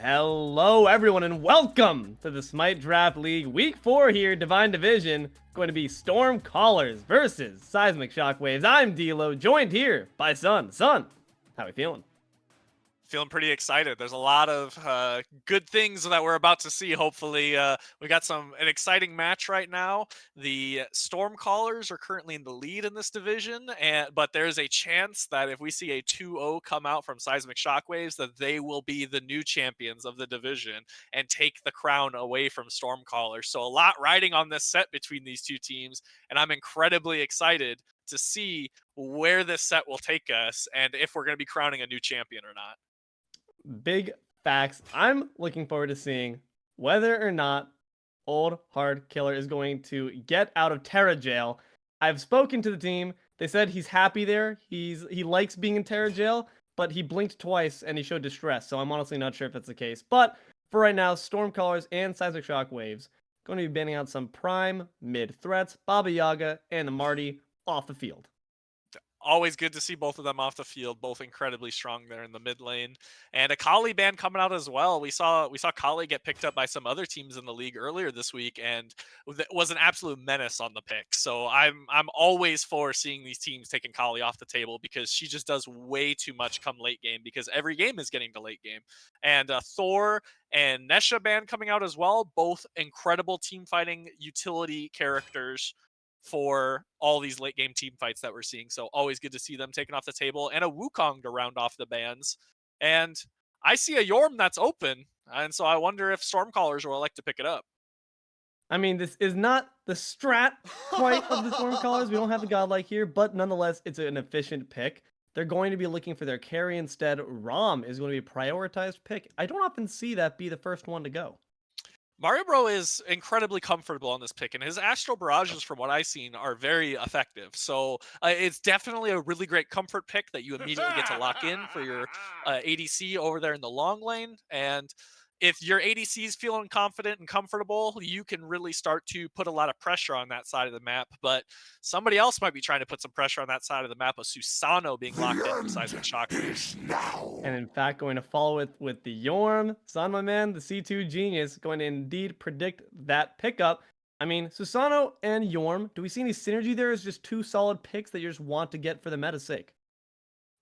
Hello everyone and welcome to the Smite Draft League. Week 4 here, Divine Division. Going to be Stormcallers versus Seismic Shockwaves. I'm Deelo, joined here by Suun. Suun, how we feeling? Feeling pretty excited. There's a lot of good things that we're about to see. Hopefully, we got an exciting match right now. The Stormcallers are currently in the lead in this division, but there's a chance that if we see a 2-0 come out from Seismic Shockwaves, that they will be the new champions of the division and take the crown away from Stormcallers. So a lot riding on this set between these two teams, and I'm incredibly excited to see where this set will take us and if we're going to be crowning a new champion or not. Big facts. I'm looking forward to seeing whether or not OLKxHardKiller is going to get out of Terra jail. I've spoken to the team. They said he's happy there. He likes being in Terra jail, but he blinked twice and he showed distress. So I'm honestly not sure if that's the case. But for right now, Stormcallers and Seismic Shockwaves going to be banning out some prime mid threats, Baba Yaga and the Marty off the field. Always good to see both of them off the field, both incredibly strong there in the mid lane. And a Kali ban coming out as well. We saw Kali get picked up by some other teams in the league earlier this week and was an absolute menace on the pick. So I'm always for seeing these teams taking Kali off the table because she just does way too much come late game because every game is getting to late game. And Thor and Nesha ban coming out as well, both incredible team fighting utility characters for all these late game team fights that we're seeing. So always good to see them taken off the table, and a Wukong to round off the bans. And I see a Yorm that's open, and so I wonder if Stormcallers will like to pick it up. I mean, this is not the strat quite of the Stormcallers. We don't have the Godlike here, but nonetheless, it's an efficient pick. They're going to be looking for their carry instead. Rom is going to be a prioritized pick. I don't often see that be the first one to go. Mario Bro is incredibly comfortable on this pick, and his Astral Barrages, from what I've seen, are very effective. So it's definitely a really great comfort pick that you immediately get to lock in for your ADC over there in the long lane. And if your ADC is feeling confident and comfortable, you can really start to put a lot of pressure on that side of the map. But somebody else might be trying to put some pressure on that side of the map with Susano being locked in from Seismic Shockwaves. And in fact, going to follow it with the Yorm. Son, my man, the C2 genius, going to indeed predict that pickup. I mean, Susano and Yorm, do we see any synergy there? Is just two solid picks that you just want to get for the meta's sake?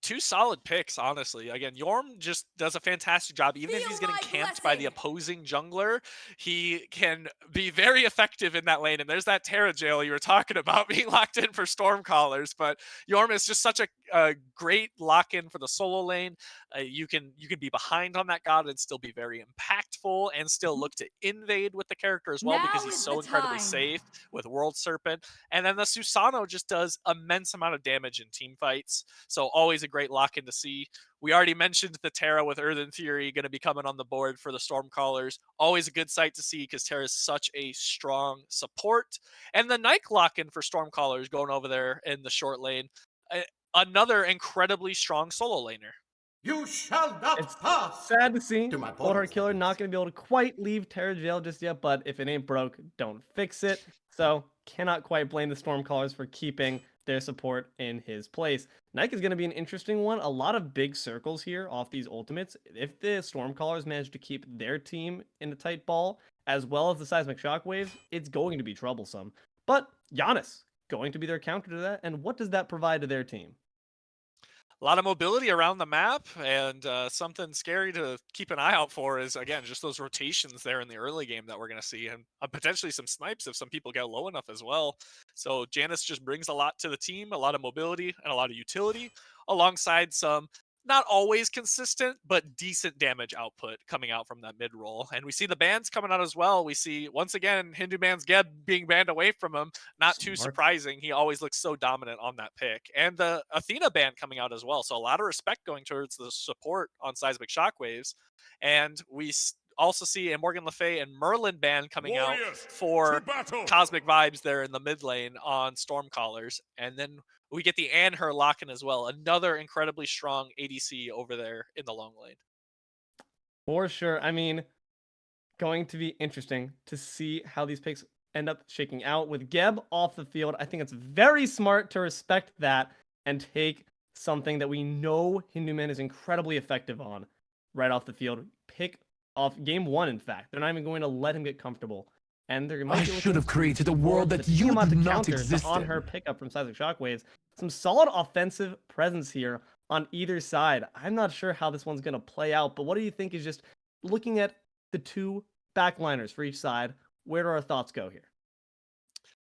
Two solid picks, honestly. Again, Yorm just does a fantastic job. Even if he's getting camped by the opposing jungler, he can be very effective in that lane. And there's that Terra jail you were talking about being locked in for Stormcallers. But Yorm is just such a great lock-in for the solo lane. You can be behind on that god and still be very impactful and still look to invade with the character as well because he's so incredibly safe with World Serpent. And then the Susano just does immense amount of damage in team fights. So always a great lock-in to see. We already mentioned the Terra with Earthen Theory going to be coming on the board for the Stormcallers. Always a good sight to see because Terra is such a strong support. And the Nike lock-in for Stormcallers going over there in the short lane. Another incredibly strong solo laner. You shall not pass! Sad to see To my OLKxHardKiller not going to be able to quite leave Terra jail just yet, but if it ain't broke, don't fix it. So cannot quite blame the Stormcallers for keeping their support in his place. Nike is going to be an interesting one. A lot of big circles here off these ultimates. If the Stormcallers manage to keep their team in a tight ball, as well as the Seismic Shockwaves, it's going to be troublesome. But Giannis going to be their counter to that, and what does that provide to their team? A lot of mobility around the map, and something scary to keep an eye out for is, again, just those rotations there in the early game that we're going to see, and potentially some snipes if some people get low enough as well. So Janus just brings a lot to the team, a lot of mobility and a lot of utility, alongside some not always consistent, but decent damage output coming out from that mid roll. And we see the bans coming out as well. We see, once again, HiRezHinduman's Geb being banned away from him. Not too surprising. He always looks so dominant on that pick. And the Athena ban coming out as well. So a lot of respect going towards the support on Seismic Shockwaves. And we also see a Morgan Le Fay and Merlin ban coming out for CosmicVibez there in the mid lane on Stormcallers. And then we get the Her lock-in as well. Another incredibly strong ADC over there in the long lane. For sure. I mean, going to be interesting to see how these picks end up shaking out. With Geb off the field, I think it's very smart to respect that and take something that we know HiRezHinduman is incredibly effective on right off the field. Pick off game 1, in fact. They're not even going to let him get comfortable. And they're I should have created a world that you Tiamat do to not counter exist on in. her pickup from Seismic Shockwaves. Some solid offensive presence here on either side. I'm not sure how this one's going to play out, but what do you think is just looking at the two backliners for each side? Where do our thoughts go here?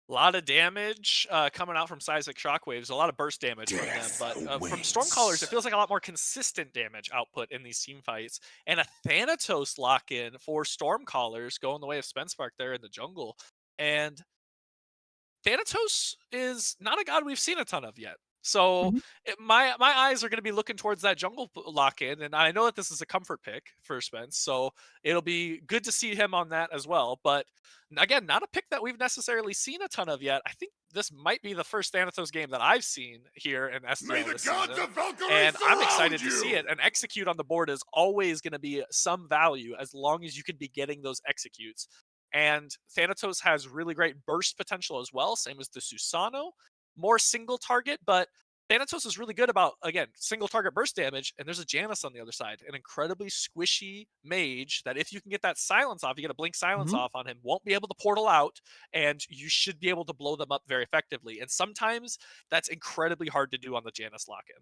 A lot of damage coming out from Seismic Shockwaves, a lot of burst damage from them, but from Stormcallers, it feels like a lot more consistent damage output in these team fights. And a Thanatos lock-in for Stormcallers going the way of Spenspark there in the jungle. And Thanatos is not a god we've seen a ton of yet. So my eyes are going to be looking towards that jungle lock-in, and I know that this is a comfort pick for Spence, so it'll be good to see him on that as well. But again, not a pick that we've necessarily seen a ton of yet. I think this might be the first Thanatos game that I've seen here in SDL this season, and I'm excited to see it. And execute on the board is always going to be some value as long as you can be getting those executes. And Thanatos has really great burst potential as well, same as the Susano. More single target, but Thanatos is really good about, again, single target burst damage, and there's a Janus on the other side, an incredibly squishy mage that if you can get that silence off, you get a blink silence off on him, won't be able to portal out, and you should be able to blow them up very effectively. And sometimes that's incredibly hard to do on the Janus lock-in.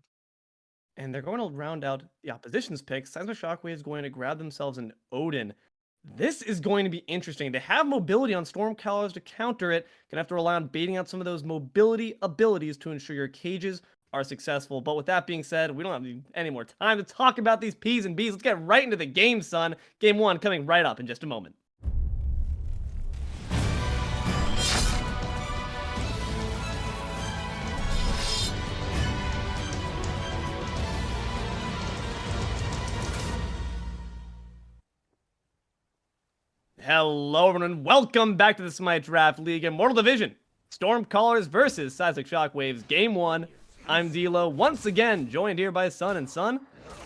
And they're going to round out the opposition's picks. Seismic Shockwave is going to grab themselves an Odin. This is going to be interesting. They have mobility on Stormcallers to counter it. Gonna have to rely on baiting out some of those mobility abilities to ensure your cages are successful. But with that being said, we don't have any more time to talk about these P's and B's. Let's get right into the game, son. Game 1 coming right up in just a moment. Hello everyone, welcome back to the Smite Draft League Immortal Division. Stormcallers versus Seismic Shockwaves, Game 1. I'm Deelo, once again joined here by Suun. And Suun,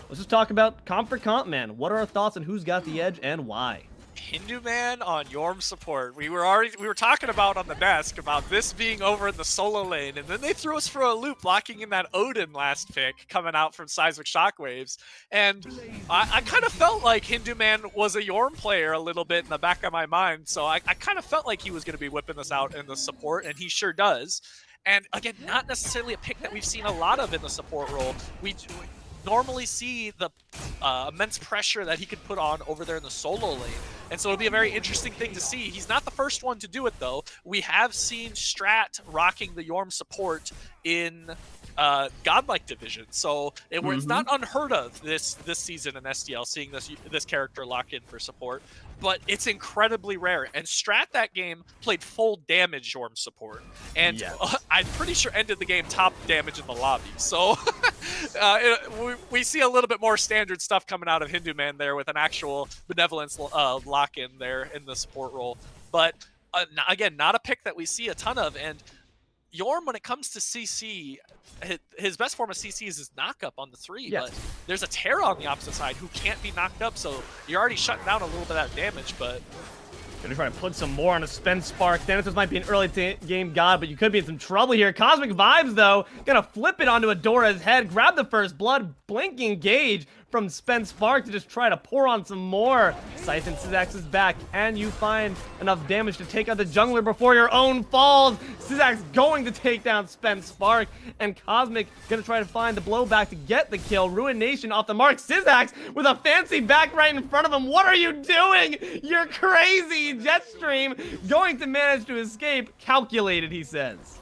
let's just talk about comp for comp, man. What are our thoughts on who's got the edge and why? HiRezHinduman on Yorm support. We were talking about on the desk about this being over in the solo lane, and then they threw us for a loop, locking in that Odin last pick coming out from Seismic Shockwaves. And I kind of felt like HiRezHinduman was a Yorm player a little bit in the back of my mind, so I kind of felt like he was going to be whipping this out in the support, and he sure does. And again, not necessarily a pick that we've seen a lot of in the support role. We normally see the immense pressure that he could put on over there in the solo lane. And so it'll be a very interesting thing to see. He's not the first one to do it, though. We have seen Strat rocking the Yorm support in Godlike Division. So it's not unheard of this season in SDL, seeing this character lock in for support. But it's incredibly rare. And Strat that game played full damage Yorm support. And I'm pretty sure ended the game top damage in the lobby. So we see a little bit more standard stuff coming out of HiRezHinduman there with an actual benevolence lock-in there in the support role. But again, not a pick that we see a ton of. And Yorm, when it comes to CC, his best form of CC is his knock-up on the 3, but there's a Terra on the opposite side who can't be knocked up, so you're already shutting down a little bit of that damage, but... Gonna try to put some more on a Spenspark. Thanatos might be an early game god, but you could be in some trouble here. CosmicVibez, though, gonna flip it onto Adora's head, grab the first blood, blinking gauge from Spenspark to just try to pour on some more. Siphon szax is back. Can you find enough damage to take out the jungler before your own falls? szax going to take down Spenspark, and Cosmic gonna try to find the blowback to get the kill. Ruination off the mark. szax with a fancy back right in front of him. What are you doing? You're crazy. Jetstream going to manage to escape. Calculated, he says.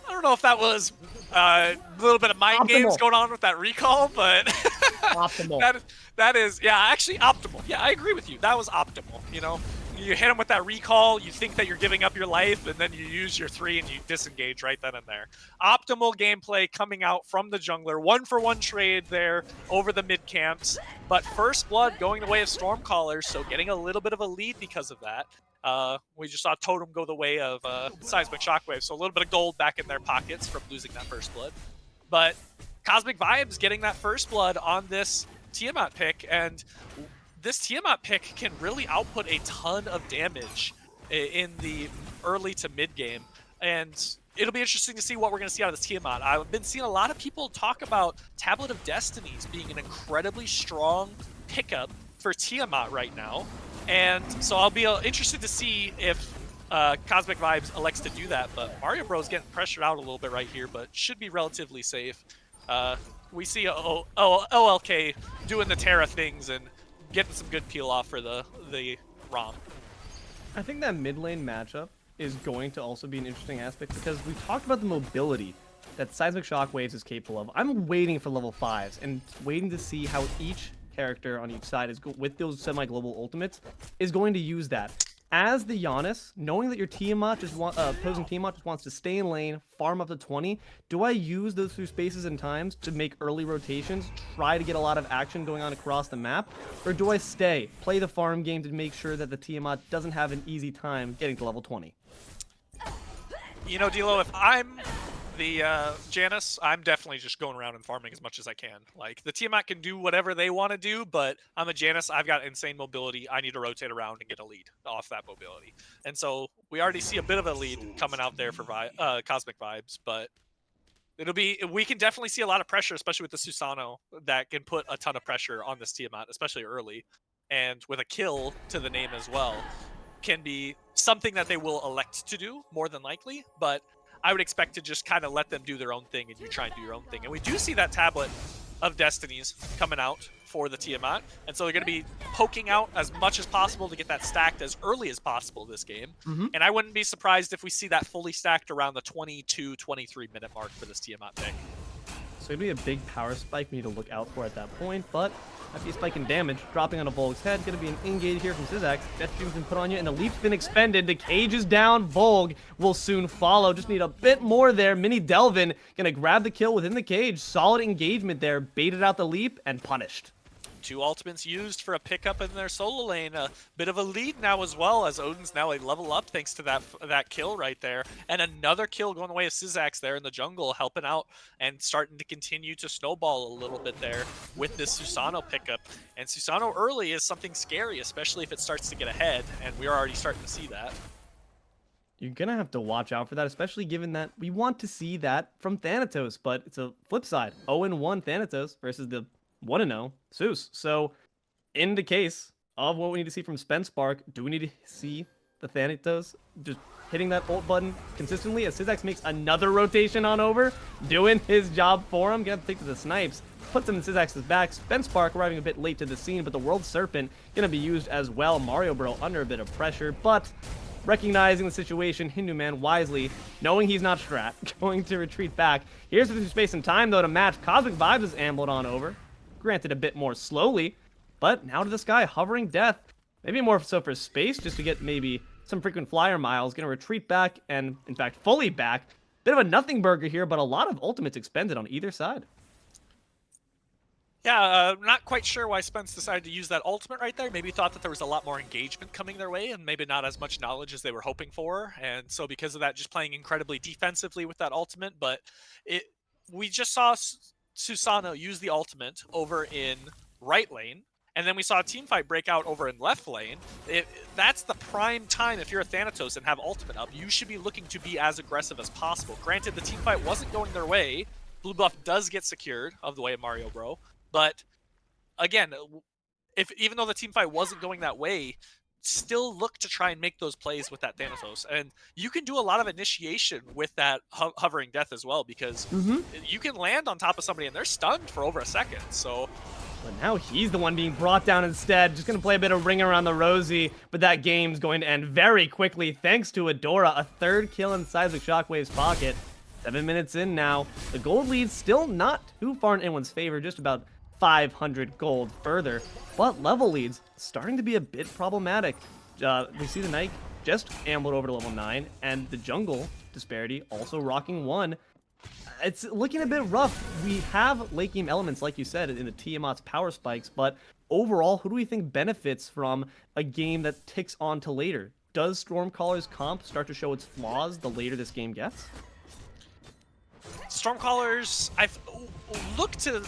I don't know if that was a little bit of mind games going on with that recall, but optimal. that is, yeah, actually optimal. Yeah, I agree with you. That was optimal. You know, you hit him with that recall, you think that you're giving up your life, and then you use your 3 and you disengage right then and there. Optimal gameplay coming out from the jungler. 1-for-1 trade there over the mid camps, but first blood going the way of Stormcallers, so getting a little bit of a lead because of that. We just saw Totem go the way of Seismic Shockwaves, so a little bit of gold back in their pockets from losing that first blood. But CosmicVibez getting that first blood on this Tiamat pick, and this Tiamat pick can really output a ton of damage in the early to mid game. And it'll be interesting to see what we're going to see out of this Tiamat. I've been seeing a lot of people talk about Tablet of Destinies being an incredibly strong pickup for Tiamat right now. And so I'll be interested to see if CosmicVibez elects to do that. But Mario Bros getting pressured out a little bit right here, but should be relatively safe. We see OLK doing the Terra things and getting some good peel off for the ROM. I think that mid lane matchup is going to also be an interesting aspect because we talked about the mobility that Seismic Shockwaves is capable of. I'm waiting for level 5s and waiting to see how each character on each side is with those semi-global ultimates is going to use that. As the Giannis, knowing that your Tiamat opposing Tiamat just wants to stay in lane, farm up to 20, do I use those through spaces and times to make early rotations, try to get a lot of action going on across the map, or do I stay, play the farm game to make sure that the Tiamat doesn't have an easy time getting to level 20? You know, Deelo, if I'm the Janus, I'm definitely just going around and farming as much as I can. Like, the Tiamat can do whatever they want to do, but I'm a Janus. I've got insane mobility. I need to rotate around and get a lead off that mobility. And so we already see a bit of a lead coming out there for CosmicVibez, but we can definitely see a lot of pressure, especially with the Susano, that can put a ton of pressure on this Tiamat, especially early. And with a kill to the name as well, can be something that they will elect to do, more than likely, but I would expect to just kind of let them do their own thing and you try and do your own thing. And we do see that tablet of destinies coming out for the Tiamat, and so they're going to be poking out as much as possible to get that stacked as early as possible this game. And I wouldn't be surprised if we see that fully stacked around the 22-23 minute mark for this Tiamat pick. So it'd be a big power spike we need to look out for at that point, but might be a spike in damage. Dropping on a Voulg's head. Gonna be an engage here from szax. Deathstream's been put on you, and the leap's been expended. The cage is down. Voulg will soon follow. Just need a bit more there. MiniDelvin gonna grab the kill within the cage. Solid engagement there. Baited out the leap and punished. 2 ultimates used for a pickup in their solo lane. A bit of a lead now as well, as Odin's now a level up thanks to that kill right there. And another kill going away of szax there in the jungle, helping out and starting to continue to snowball a little bit there with this Susano pickup. And Susano early is something scary, especially if it starts to get ahead, and we're already starting to see that. You're gonna have to watch out for that, especially given that we want to see that from Thanatos, but it's a flip side. 0-1 Thanatos versus the 1-0 Zeus. So, in the case of what we need to see from Spark, do we need to see the Thanatos just hitting that ult button consistently as szax makes another rotation on over, doing his job for him? Gonna take to the snipes, puts him in szax's back. Spark arriving a bit late to the scene, but the World Serpent gonna be used as well. Mario Bro under a bit of pressure, but recognizing the situation, HiRezHinduman wisely, knowing he's not strat, going to retreat back. Here's the space and time, though, to match. CosmicVibez is ambled on over. Granted, a bit more slowly, but now to this guy, hovering death. Maybe more so for space, just to get maybe some frequent flyer miles. Gonna retreat back, and in fact, fully back. Bit of a nothing burger here, but a lot of ultimates expended on either side. Yeah, not quite sure why Spence decided to use that ultimate right there. Maybe thought that there was a lot more engagement coming their way and maybe not as much knowledge as they were hoping for. And so because of that, just playing incredibly defensively with that ultimate. But we just saw Susano use the ultimate over in right lane, and then we saw a team fight break out over in left lane. That's the prime time if you're a Thanatos and have ultimate up. You should be looking to be as aggressive as possible. Granted, the team fight wasn't going their way. Blue buff does get secured of the way of Mario Bro, but again, even though the team fight wasn't going that way, still look to try and make those plays with that Thanatos. And you can do a lot of initiation with that hovering death as well, because you can land on top of somebody and they're stunned for over a second. So, but now he's the one being brought down instead. Just going to play a bit of ring around the rosy, but that game's going to end very quickly thanks to Adora. A third kill in Seismic Shockwaves' pocket. 7 minutes in now. The gold lead's still not too far in anyone's favor, just about 500 gold further, but level leads starting to be a bit problematic. We see the Knight just ambled over to level 9, and the jungle disparity also rocking 1. It's looking a bit rough. We have late game elements, like you said, in the Tiamat's power spikes, but overall, who do we think benefits from a game that ticks on to later? Does Stormcallers comp start to show its flaws the later this game gets? Stormcallers, I've looked to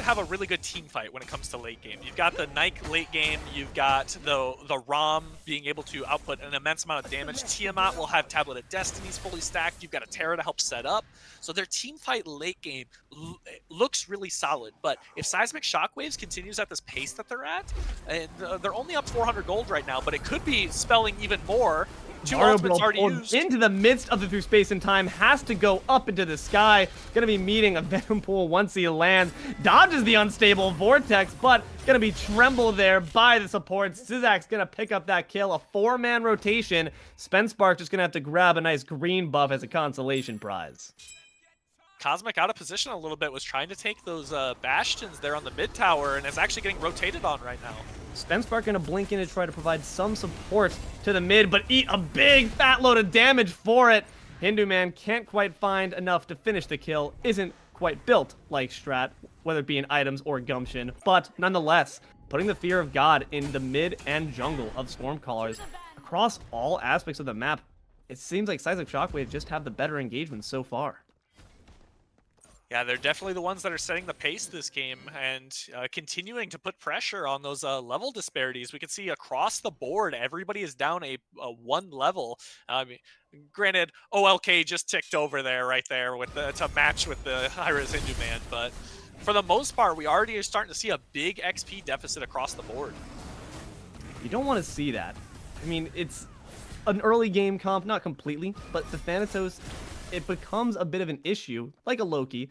have a really good team fight when it comes to late game. You've got the Nike late game, you've got the Rom being able to output an immense amount of damage. Tiamat will have Tablet of Destinies fully stacked. You've got a Terra to help set up. So their team fight late game looks really solid. But if Seismic Shockwaves continues at this pace that they're at, and they're only up 400 gold right now, but it could be spelling even more. Two ultimates already used. Into the midst of the through space and time, has to go up into the sky. Gonna be meeting a Venom Pool once he lands. Dodges the unstable vortex, but gonna be trembled there by the support. szax gonna pick up that kill. A 4-man rotation. Spenspark just gonna have to grab a nice green buff as a consolation prize. Cosmic out of position a little bit, was trying to take those bastions there on the mid tower, and is actually getting rotated on right now. Spenspark gonna blink in to try to provide some support to the mid, but eat a big fat load of damage for it. HiRezHinduman can't quite find enough to finish the kill. Isn't quite built like Strat, whether it be in items or gumption, but nonetheless, putting the fear of God in the mid and jungle of Stormcallers across all aspects of the map. It seems like Seismic Shockwaves just have the better engagement so far. Yeah, they're definitely the ones that are setting the pace this game and continuing to put pressure on those level disparities. We can see across the board, everybody is down a 1 level. Granted, OLK just ticked over there right there with to match with the HiRezHinduman, but for the most part, we already are starting to see a big XP deficit across the board. You don't want to see that. I mean, it's an early game comp, not completely, but the Thanatos, it becomes a bit of an issue, like a Loki,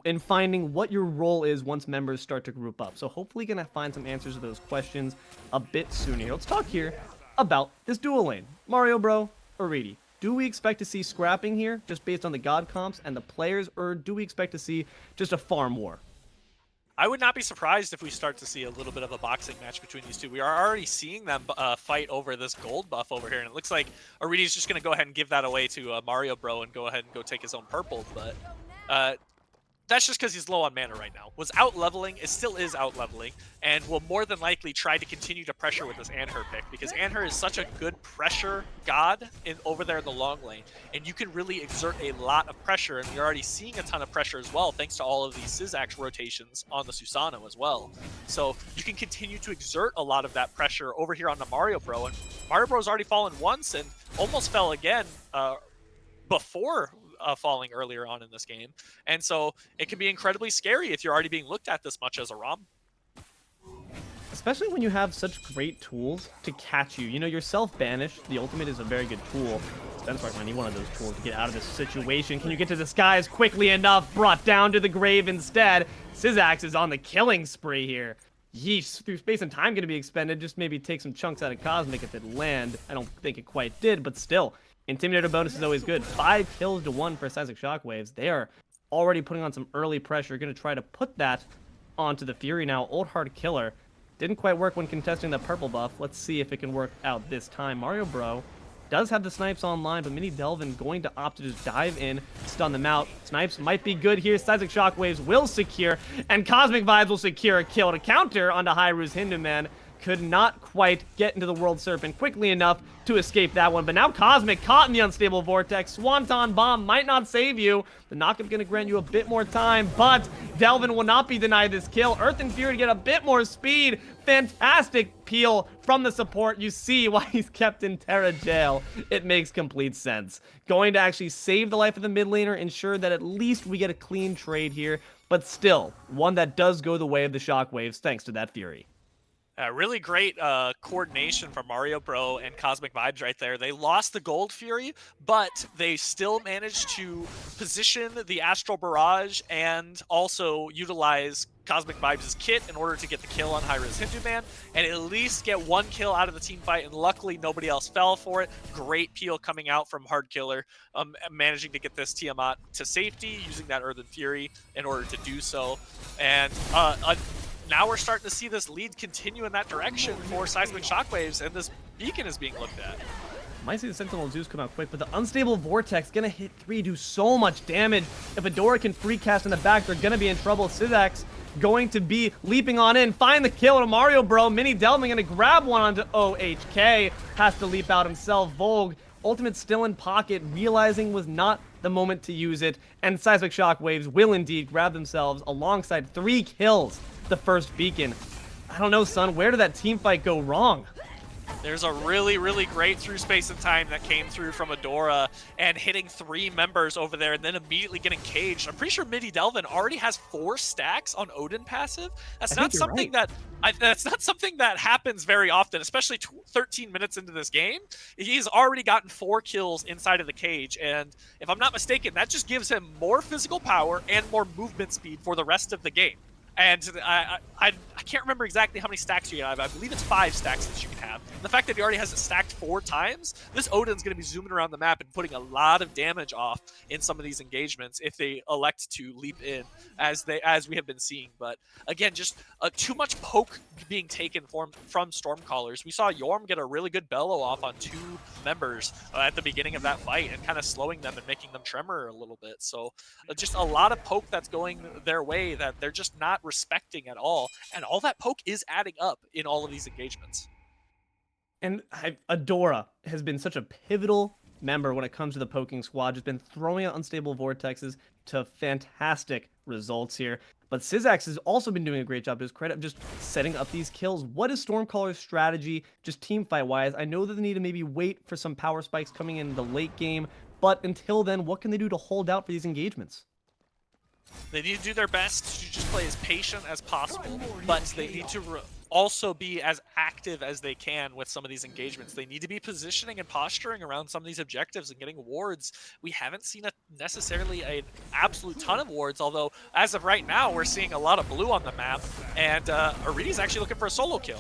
in finding what your role is once members start to group up. So hopefully gonna find some answers to those questions a bit sooner. Let's talk here about this dual lane. Mario Bro, aritti. Do we expect to see scrapping here, just based on the God comps and the players, or do we expect to see just a farm war? I would not be surprised if we start to see a little bit of a boxing match between these two. We are already seeing them fight over this gold buff over here, and it looks like Aritti's just going to go ahead and give that away to Mario Bro and go ahead and go take his own purple, but that's just because he's low on mana right now. Was out-leveling, it still is out-leveling, and will more than likely try to continue to pressure with this Anhur pick, because Anhur is such a good pressure god over there in the long lane, and you can really exert a lot of pressure, and you're already seeing a ton of pressure as well, thanks to all of these szax rotations on the Susanoo as well. So you can continue to exert a lot of that pressure over here on the Mario Bro, and Mario Bro's already fallen once and almost fell again before falling earlier on in this game. And so it can be incredibly scary if you're already being looked at this much as a ROM. Especially when you have such great tools to catch you. You know, your self-banish, the ultimate is a very good tool. Spenspark might need one of those tools to get out of this situation. Can you get to the skies quickly enough? Brought down to the grave instead. szax is on the killing spree here. Yeesh, through space and time going to be expended. Just maybe take some chunks out of Cosmic if it land. I don't think it quite did, but still. Intimidator bonus is always good. 5 kills to 1 for Seismic Shockwaves. They are already putting on some early pressure. Going to try to put that onto the Fury now. OLKxHardKiller didn't quite work when contesting the purple buff. Let's see if it can work out this time. Mario Bro does have the snipes online, but MiniDelvin going to opt to just dive in, stun them out. Snipes might be good here. Seismic Shockwaves will secure, and CosmicVibez will secure a kill to counter onto HiRezHinduman. Could not quite get into the World Serpent quickly enough to escape that one. But now Cosmic caught in the unstable vortex. Swanton Bomb might not save you. The knockup going to grant you a bit more time, but Delvin will not be denied this kill. Earth and Fury to get a bit more speed. Fantastic peel from the support. You see why he's kept in Terra jail. It makes complete sense. Going to actually save the life of the mid laner, ensure that at least we get a clean trade here, but still one that does go the way of the Shockwaves thanks to that Fury. Really great coordination from Mario Bro and CosmicVibez right there. They lost the Gold Fury, but they still managed to position the Astral Barrage and also utilize CosmicVibez' kit in order to get the kill on HiRezHinduman and at least get 1 kill out of the team fight, and luckily nobody else fell for it. Great peel coming out from HardKiller, managing to get this Tiamat to safety, using that Earthen Fury in order to do so. And now we're starting to see this lead continue in that direction for Seismic Shockwaves, and this beacon is being looked at. Might see the Sentinel Zeus come out quick, but the Unstable Vortex gonna hit 3, do so much damage. If Adora can free cast in the back, they're gonna be in trouble. szax going to be leaping on in, find the kill to Mario Bro. MiniDelvin gonna grab one onto OHK, has to leap out himself. Voulg, ultimate still in pocket, realizing was not the moment to use it, and Seismic Shockwaves will indeed grab themselves alongside 3 kills the first beacon. I don't know, son, where did that team fight go wrong? There's a really, really great through space and time that came through from Adora and hitting 3 members over there and then immediately getting caged. I'm pretty sure MiniDelvin already has 4 stacks on Odin passive. That's not something that's not something that happens very often, especially 13 minutes into this game. He's already gotten 4 kills inside of the cage, and if I'm not mistaken, that just gives him more physical power and more movement speed for the rest of the game. And I can't remember exactly how many stacks you can have. I believe it's 5 stacks that you can have. And the fact that he already has it stacked 4 times, this Odin's going to be zooming around the map and putting a lot of damage off in some of these engagements if they elect to leap in, as we have been seeing. But again, just too much poke being taken from Stormcallers. We saw Yorm get a really good bellow off on 2 members at the beginning of that fight and kind of slowing them and making them tremor a little bit. So just a lot of poke that's going their way that they're just not respecting at all, and all that poke is adding up in all of these engagements. And Adora has been such a pivotal member when it comes to the poking squad, just been throwing out unstable vortexes to fantastic results here. But szax has also been doing a great job, to his credit, of just setting up these kills. What is Stormcaller's strategy, just team fight wise? I know that they need to maybe wait for some power spikes coming in the late game, but until then, what can they do to hold out for these engagements? They need to do their best to just play as patient as possible, but they need to also be as active as they can with some of these engagements. They need to be positioning and posturing around some of these objectives and getting wards. We haven't seen necessarily an absolute ton of wards, although as of right now, we're seeing a lot of blue on the map, and Aritti's actually looking for a solo kill.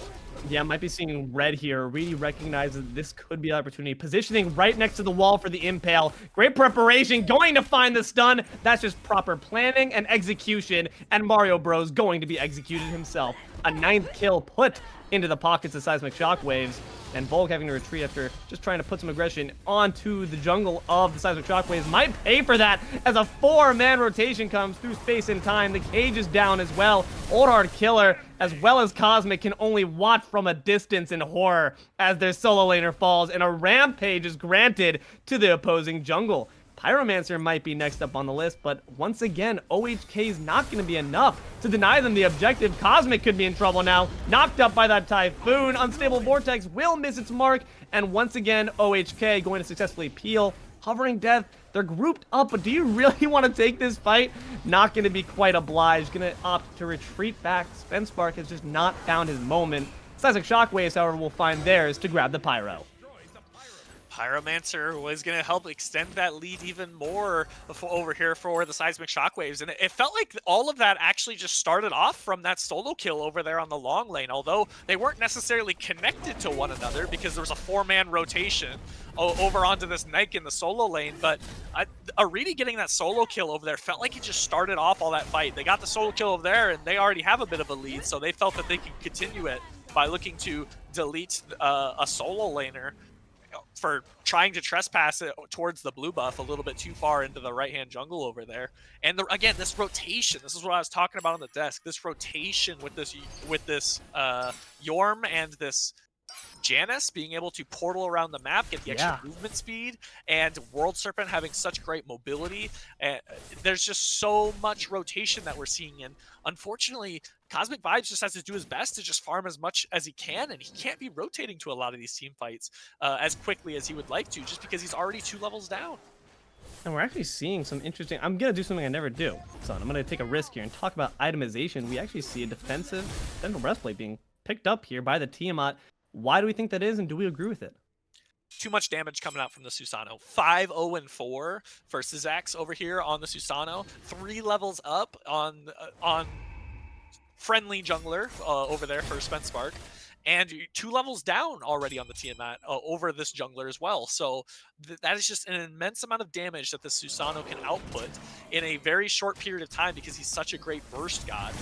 Yeah, might be seeing red here. Really recognizes this could be an opportunity. Positioning right next to the wall for the impale. Great preparation, going to find the stun. That's just proper planning and execution, and Mario Bros going to be executed himself. A 9th kill put into the pockets of Seismic Shockwaves, and Voulg having to retreat after just trying to put some aggression onto the jungle of the Seismic Shockwaves. Might pay for that as a 4-man rotation comes through space and time. The cage is down as well. OLKxHardKiller, as well as Cosmic, can only watch from a distance in horror as their solo laner falls, and a rampage is granted to the opposing jungle. Pyromancer might be next up on the list, but once again, OHK is not going to be enough to deny them the objective. Cosmic could be in trouble now, knocked up by that Typhoon. Unstable Vortex will miss its mark, and once again, OHK going to successfully peel. Hovering Death, they're grouped up, but do you really want to take this fight? Not going to be quite obliged, going to opt to retreat back. Spencebark has just not found his moment. Seismic Shockwaves, however, will find theirs to grab the Pyro. Pyromancer was going to help extend that lead even more over here for the Seismic Shockwaves. And it felt like all of that actually just started off from that solo kill over there on the long lane, although they weren't necessarily connected to one another because there was a 4-man rotation over onto this Nike in the solo lane. But Aritti getting that solo kill over there felt like it just started off all that fight. They got the solo kill over there, and they already have a bit of a lead, so they felt that they could continue it by looking to delete a solo laner for trying to trespass it towards the blue buff a little bit too far into the right-hand jungle over there. And again, this rotation, this is what I was talking about on the desk, this rotation with this Yorm and this Janus being able to portal around the map, get the extra movement speed, and World Serpent having such great mobility. There's just so much rotation that we're seeing, and unfortunately, CosmicVibez just has to do his best to just farm as much as he can, and he can't be rotating to a lot of these team fights as quickly as he would like to, just because he's already 2 levels down. And we're actually seeing some interesting... I'm going to do something I never do, son. I'm going to take a risk here and talk about itemization. We actually see a defensive Sentinel Breastplate being picked up here by the Tiamat. Why do we think that is, and do we agree with it? Too much damage coming out from the Susano. 5-0-4 for szax over here on the Susano. 3 levels up on friendly jungler over there for Spencebark. And 2 levels down already on the Tiamat over this jungler as well. So that is just an immense amount of damage that the Susano can output in a very short period of time because he's such a great burst god.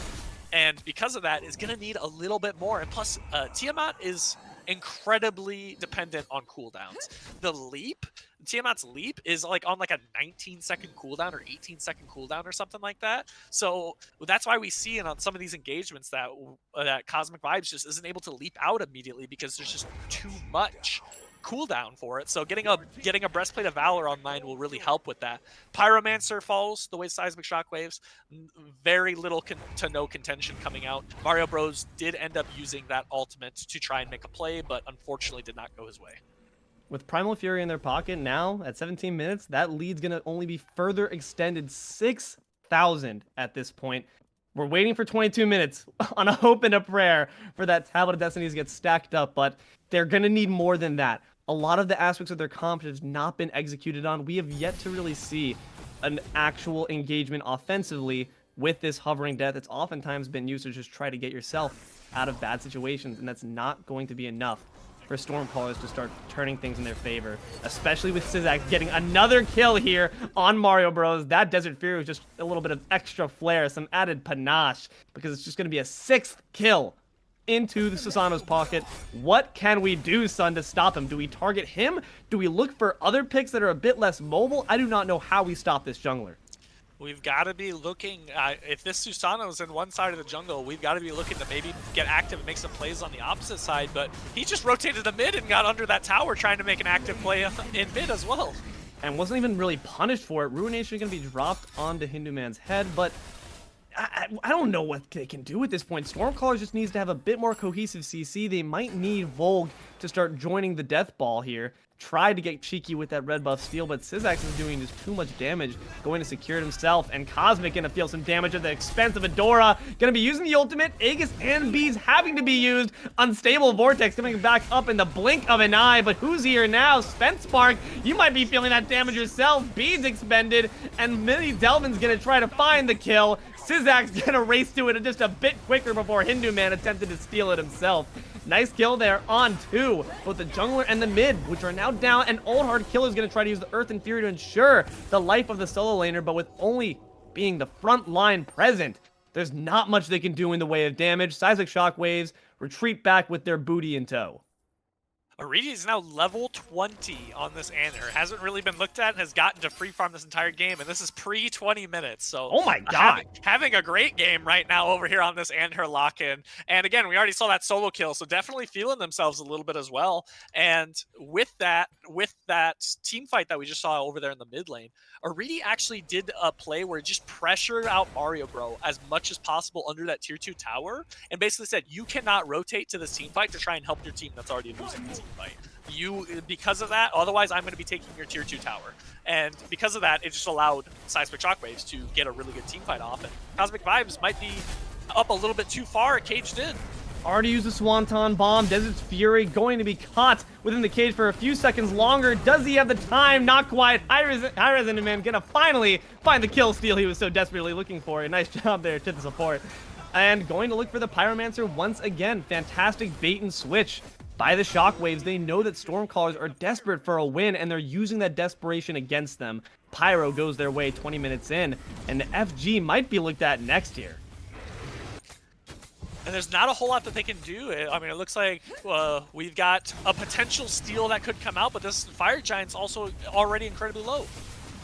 And because of that, is going to need a little bit more. And plus, Tiamat is incredibly dependent on cooldowns. The leap, Tiamat's leap is like on like a 19-second cooldown or 18-second cooldown or something like that. So that's why we see on some of these engagements that CosmicVibez just isn't able to leap out immediately because there's just too much cooldown for it. So getting a Breastplate of Valor online will really help with that. Pyromancer falls the way Seismic Shockwaves. Very little to no contention coming out. Mario Bros did end up using that ultimate to try and make a play, but unfortunately did not go his way. With Primal Fury in their pocket now at 17 minutes, that lead's going to only be further extended 6,000 at this point. We're waiting for 22 minutes on a hope and a prayer for that Tablet of Destinies to get stacked up, but they're going to need more than that. A lot of the aspects of their comp have not been executed on. We have yet to really see an actual engagement offensively with this hovering death. It's oftentimes been used to just try to get yourself out of bad situations, and that's not going to be enough for Stormcallers to start turning things in their favor, especially with szax getting another kill here on Mario Bros. That Desert Fury was just a little bit of extra flair, some added panache, because it's just going to be a 6th kill into the Susano's pocket. What can we do, Sun, to stop him? Do we target him? Do we look for other picks that are a bit less mobile? I do not know how we stop this jungler. We've got to be looking, if this Susano's in one side of the jungle, we've got to be looking to maybe get active and make some plays on the opposite side, but he just rotated to mid and got under that tower trying to make an active play in mid as well. And wasn't even really punished for it. Ruination is going to be dropped onto HiRezHinduman's head, but I don't know what they can do at this point. Stormcallers just needs to have a bit more cohesive CC. They might need Voulg to start joining the death ball here. Tried to get cheeky with that red buff steal, but szax is doing just too much damage, going to secure it himself, and Cosmic gonna feel some damage at the expense of Adora. Gonna be using the ultimate, Aegis and Bees having to be used. Unstable Vortex coming back up in the blink of an eye, but who's here now? Spencemark, you might be feeling that damage yourself. Bees expended, and MiniDelvin's gonna try to find the kill. szax gonna race to it just a bit quicker before HinduMan attempted to steal it himself. Nice kill there on 2, both the jungler and the mid, which are now down, and OLKxHardKiller is going to try to use the Earth and Fury to ensure the life of the solo laner, but with only being the front line present, there's not much they can do in the way of damage. Seismic Shockwaves retreat back with their booty in tow. Aritti is now level 20 on this Anhur. Hasn't really been looked at and has gotten to free farm this entire game, and this is pre-20 minutes. So, oh my god, having a great game right now over here on this Anhur lock-in. And again, we already saw that solo kill, so definitely feeling themselves a little bit as well. And with that team fight that we just saw over there in the mid lane, Aritti actually did a play where it just pressured out Mario Bro as much as possible under that tier 2 tower, and basically said, you cannot rotate to this team fight to try and help your team that's already losing the team fight. Because of that, otherwise I'm going to be taking your tier 2 tower. And because of that, it just allowed Seismic Shockwaves to get a really good team fight off, and CosmicVibez might be up a little bit too far, caged in. Already used the Swanton Bomb. Desert Fury going to be caught within the cage for a few seconds longer. Does he have the time? Not quite. HiRezHinduman gonna finally find the kill steal he was so desperately looking for. A nice job there to the support. And going to look for the Pyromancer once again. Fantastic bait and switch by the Shockwaves. They know that Stormcallers are desperate for a win, and they're using that desperation against them. Pyro goes their way 20 minutes in, and the FG might be looked at next here. And there's not a whole lot that they can do. I mean, it looks like we've got a potential steal that could come out, but this Fire Giant's also already incredibly low.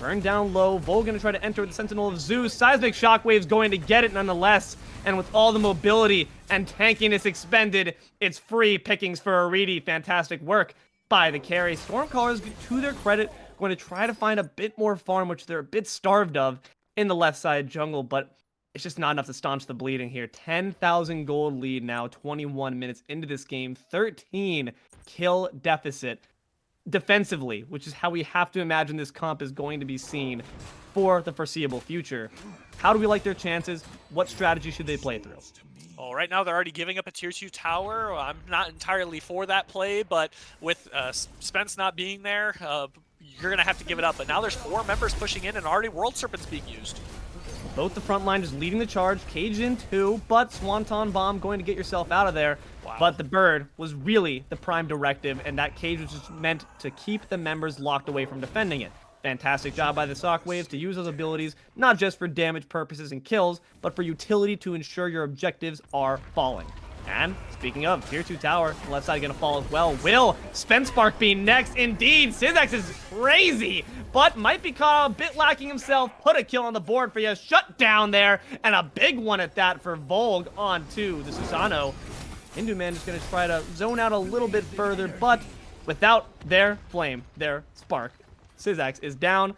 Burn down low. Voulg going to try to enter with the Sentinel of Zeus. Seismic Shockwave's going to get it nonetheless. And with all the mobility and tankiness expended, it's free pickings for Aritti. Fantastic work by the carry. Stormcallers, to their credit, going to try to find a bit more farm, which they're a bit starved of in the left side jungle, but it's just not enough to staunch the bleeding here. 10,000 gold lead now, 21 minutes into this game. 13 kill deficit defensively, which is how we have to imagine this comp is going to be seen for the foreseeable future. How do we like their chances? What strategy should they play through? Well, right now they're already giving up a tier 2 tower. I'm not entirely for that play, but with Spence not being there, you're going to have to give it up. But now there's 4 members pushing in, and already World Serpent's being used. Both the front line just leading the charge, caged in 2, but Swanton Bomb going to get yourself out of there. Wow. But the bird was really the prime directive, and that cage was just meant to keep the members locked away from defending it. Fantastic job by the Shockwaves to use those abilities, not just for damage purposes and kills, but for utility to ensure your objectives are falling. And speaking of, tier 2 tower, the left side going to fall as well. Will Spencemark be next? Indeed, szax is crazy, but might be caught a bit lacking himself. Put a kill on the board for you. Shut down there, and a big one at that for Voulg onto the Susano. HinduMan just going to try to zone out a little bit further, but without their flame, their spark, szax is down.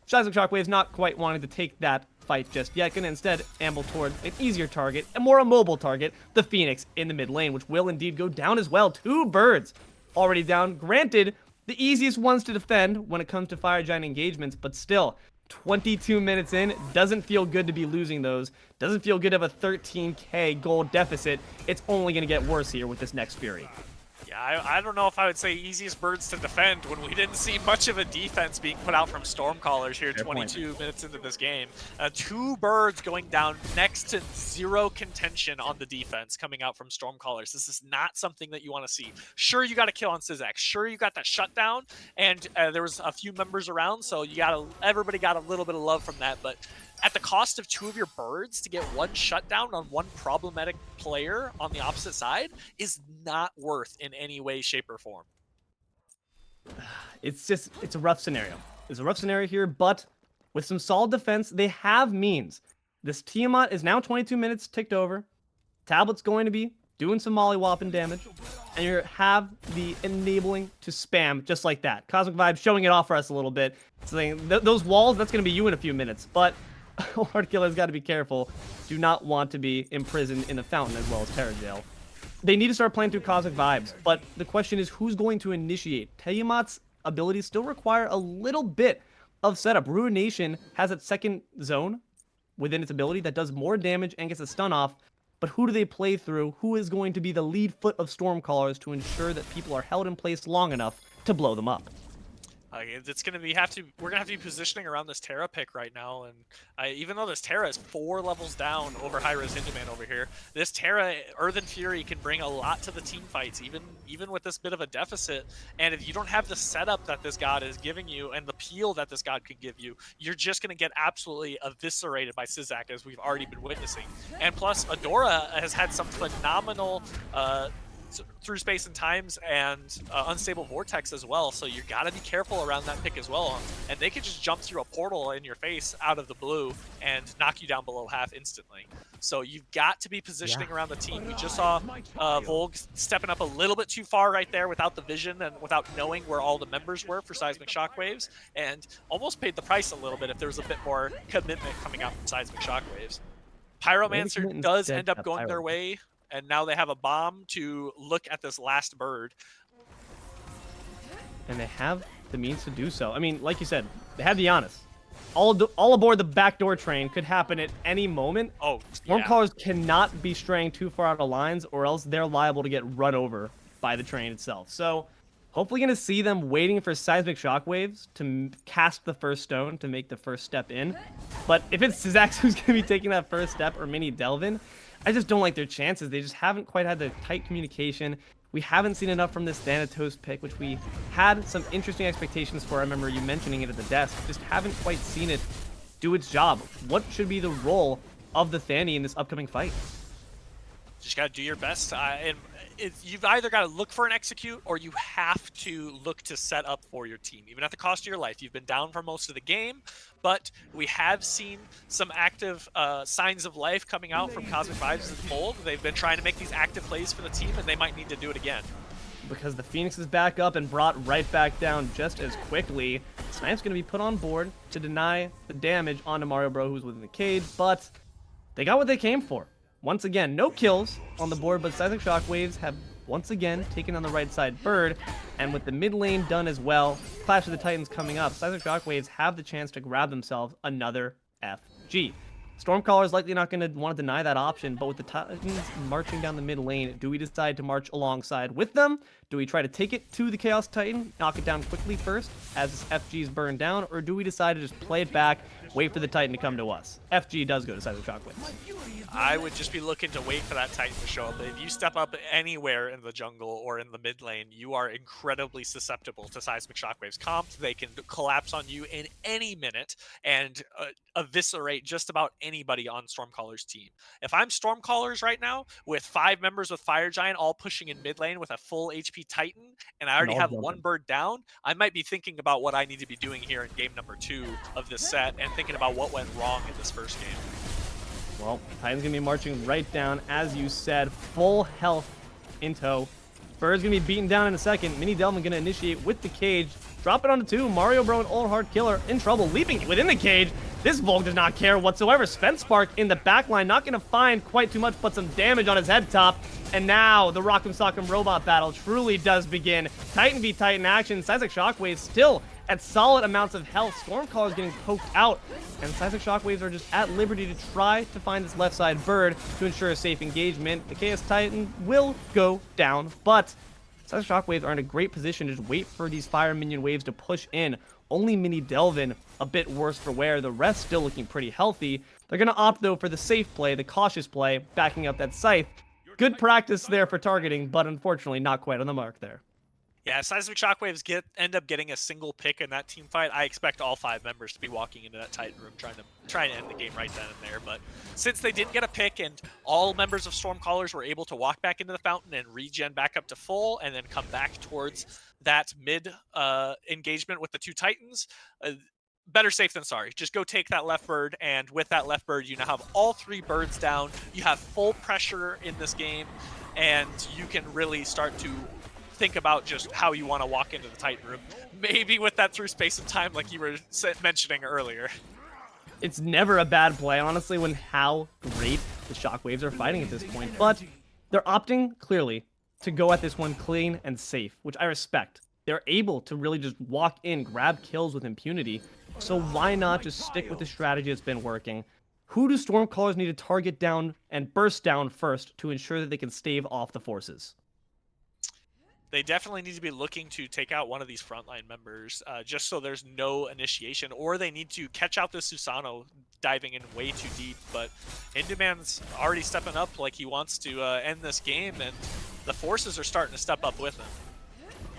Seismic Shockwaves not quite wanting to take that fight just yet, gonna instead amble towards an easier target, a more immobile target, the Phoenix in the mid lane, which will indeed go down as well. 2 birds already down. Granted, the easiest ones to defend when it comes to Fire Giant engagements, but still, 22 minutes in, doesn't feel good to be losing those. Doesn't feel good to have a 13k gold deficit. It's only gonna get worse here with this next Fury. Yeah, I don't know if I would say easiest birds to defend when we didn't see much of a defense being put out from Stormcallers here 22 minutes into this game. 2 birds going down next to 0 contention on the defense coming out from Stormcallers. This is not something that you want to see. Sure, you got a kill on szax. Sure, you got that shutdown, and there was a few members around, so everybody got a little bit of love from that, but at the cost of 2 of your birds to get 1 shutdown on 1 problematic player on the opposite side is not worth in any way, shape, or form. It's a rough scenario. It's a rough scenario here, but with some solid defense, they have means. This Tiamat is now 22 minutes ticked over. Tablet's going to be doing some mollywopping damage, and you have the enabling to spam just like that. CosmicVibez showing it off for us a little bit, saying those walls, that's going to be you in a few minutes, but OLKxHardKiller's got to be careful. Do not want to be imprisoned in the fountain as well as TerraJail. They need to start playing through CosmicVibez, but the question is who's going to initiate? Tiamat's abilities still require a little bit of setup. Ruination has its second zone within its ability that does more damage and gets a stun off, but who do they play through? Who is going to be the lead foot of Stormcallers to ensure that people are held in place long enough to blow them up? It's gonna be we're gonna have to be positioning around this Terra pick right now, and even though this Terra is 4 levels down over HiRezHinduman over here, this Terra Earthen Fury can bring a lot to the team fights, even with this bit of a deficit. And if you don't have the setup that this god is giving you and the peel that this god can give you, you're just gonna get absolutely eviscerated by szax, as we've already been witnessing. And plus, Adora has had some phenomenal through space and times and unstable vortex as well, so you gotta be careful around that pick as well, and they could just jump through a portal in your face out of the blue and knock you down below half instantly. So you've got to be positioning around the team. We just saw Voulg stepping up a little bit too far right there without the vision and without knowing where all the members were for Seismic Shockwaves, and almost paid the price a little bit if there was a bit more commitment coming out from Seismic Shockwaves. Pyromancer does end up going their way, and now they have a bomb to look at this last bird. And they have the means to do so. I mean, like you said, they have the Giannis. All aboard the backdoor train could happen at any moment. Oh, Stormcallers cannot be straying too far out of lines, or else they're liable to get run over by the train itself. So, hopefully going to see them waiting for Seismic Shockwaves to cast the first stone to make the first step in. But if it's szax who's going to be taking that first step, or MiniDelvin, I just don't like their chances. They just haven't quite had the tight communication. We haven't seen enough from this Thanatos pick, which we had some interesting expectations for. I remember you mentioning it at the desk. Just haven't quite seen it do its job. What should be the role of the Thani in this upcoming fight? Just got to do your best. You've either got to look for an execute, or you have to look to set up for your team, even at the cost of your life. You've been down for most of the game, but we have seen some active signs of life coming out from CosmicVibez and Voulg. They've been trying to make these active plays for the team, and they might need to do it again. Because the Phoenix is back up and brought right back down just as quickly. Snipe's going to be put on board to deny the damage onto Mario Bro, who's within the cage, but they got what they came for. Once again, no kills on the board, but Seismic Shockwaves have once again taken on the right side bird, and with the mid lane done as well, Clash of the Titans coming up, Seismic Shockwaves have the chance to grab themselves another FG. Stormcallers likely not going to want to deny that option, but with the Titans marching down the mid lane, do we decide to march alongside with them? Do we try to take it to the Chaos Titan, knock it down quickly first as this FG is burned down, or do we decide to just play it back, wait for the Titan to come to us? FG does go to Seismic Shockwaves. I would just be looking to wait for that Titan to show up. If you step up anywhere in the jungle or in the mid lane, you are incredibly susceptible to Seismic Shockwaves comp. They can collapse on you in any minute and eviscerate just about anybody on Stormcallers' team. If I'm Stormcallers right now, with 5 members with Fire Giant all pushing in mid lane with a full HP Titan, and I already have one bird down, I might be thinking about what I need to be doing here in game number 2 of this set, and thinking about what went wrong in this first game. Well, Titan's going to be marching right down, as you said, full health in tow. Bird's going to be beaten down in a second. MiniDelvin going to initiate with the cage. Drop it onto 2. Mario Bro and OLKxHardKiller in trouble, leaping within the cage. This Voulg does not care whatsoever. Spark in the backline, not going to find quite too much, but some damage on his head top. And now the Rock'em Sock'em robot battle truly does begin. Titan v Titan action. Seismic Shockwaves still at solid amounts of health. Stormcallers getting poked out. And Seismic Shockwaves are just at liberty to try to find this left side bird to ensure a safe engagement. The KS Titan will go down, but Seismic Shockwaves are in a great position to just wait for these fire minion waves to push in. Only MiniDelvin a bit worse for wear. The rest still looking pretty healthy. They're going to opt, though, for the safe play, the cautious play, backing up that scythe. Good practice there for targeting, but unfortunately not quite on the mark there. Yeah, Seismic Shockwaves end up getting a single pick in that team fight. I expect all 5 members to be walking into that Titan room trying to end the game right then and there. But since they didn't get a pick and all members of Stormcallers were able to walk back into the fountain and regen back up to full and then come back towards that mid engagement with the 2 Titans, better safe than sorry. Just go take that left bird, and with that left bird, you now have all 3 birds down. You have full pressure in this game, and you can really start to think about just how you want to walk into the Titan room. Maybe with that through space and time like you were mentioning earlier. It's never a bad play, honestly, when how great the Shockwaves are fighting at this point. But they're opting, clearly, to go at this one clean and safe, which I respect. They're able to really just walk in, grab kills with impunity. So why not just stick with the strategy that's been working? Who do Stormcallers need to target down and burst down first to ensure that they can stave off the forces? They definitely need to be looking to take out one of these frontline members, just so there's no initiation, or they need to catch out this Susanoo diving in way too deep. But HiRezHinduman's already stepping up like he wants to end this game, and the forces are starting to step up with him.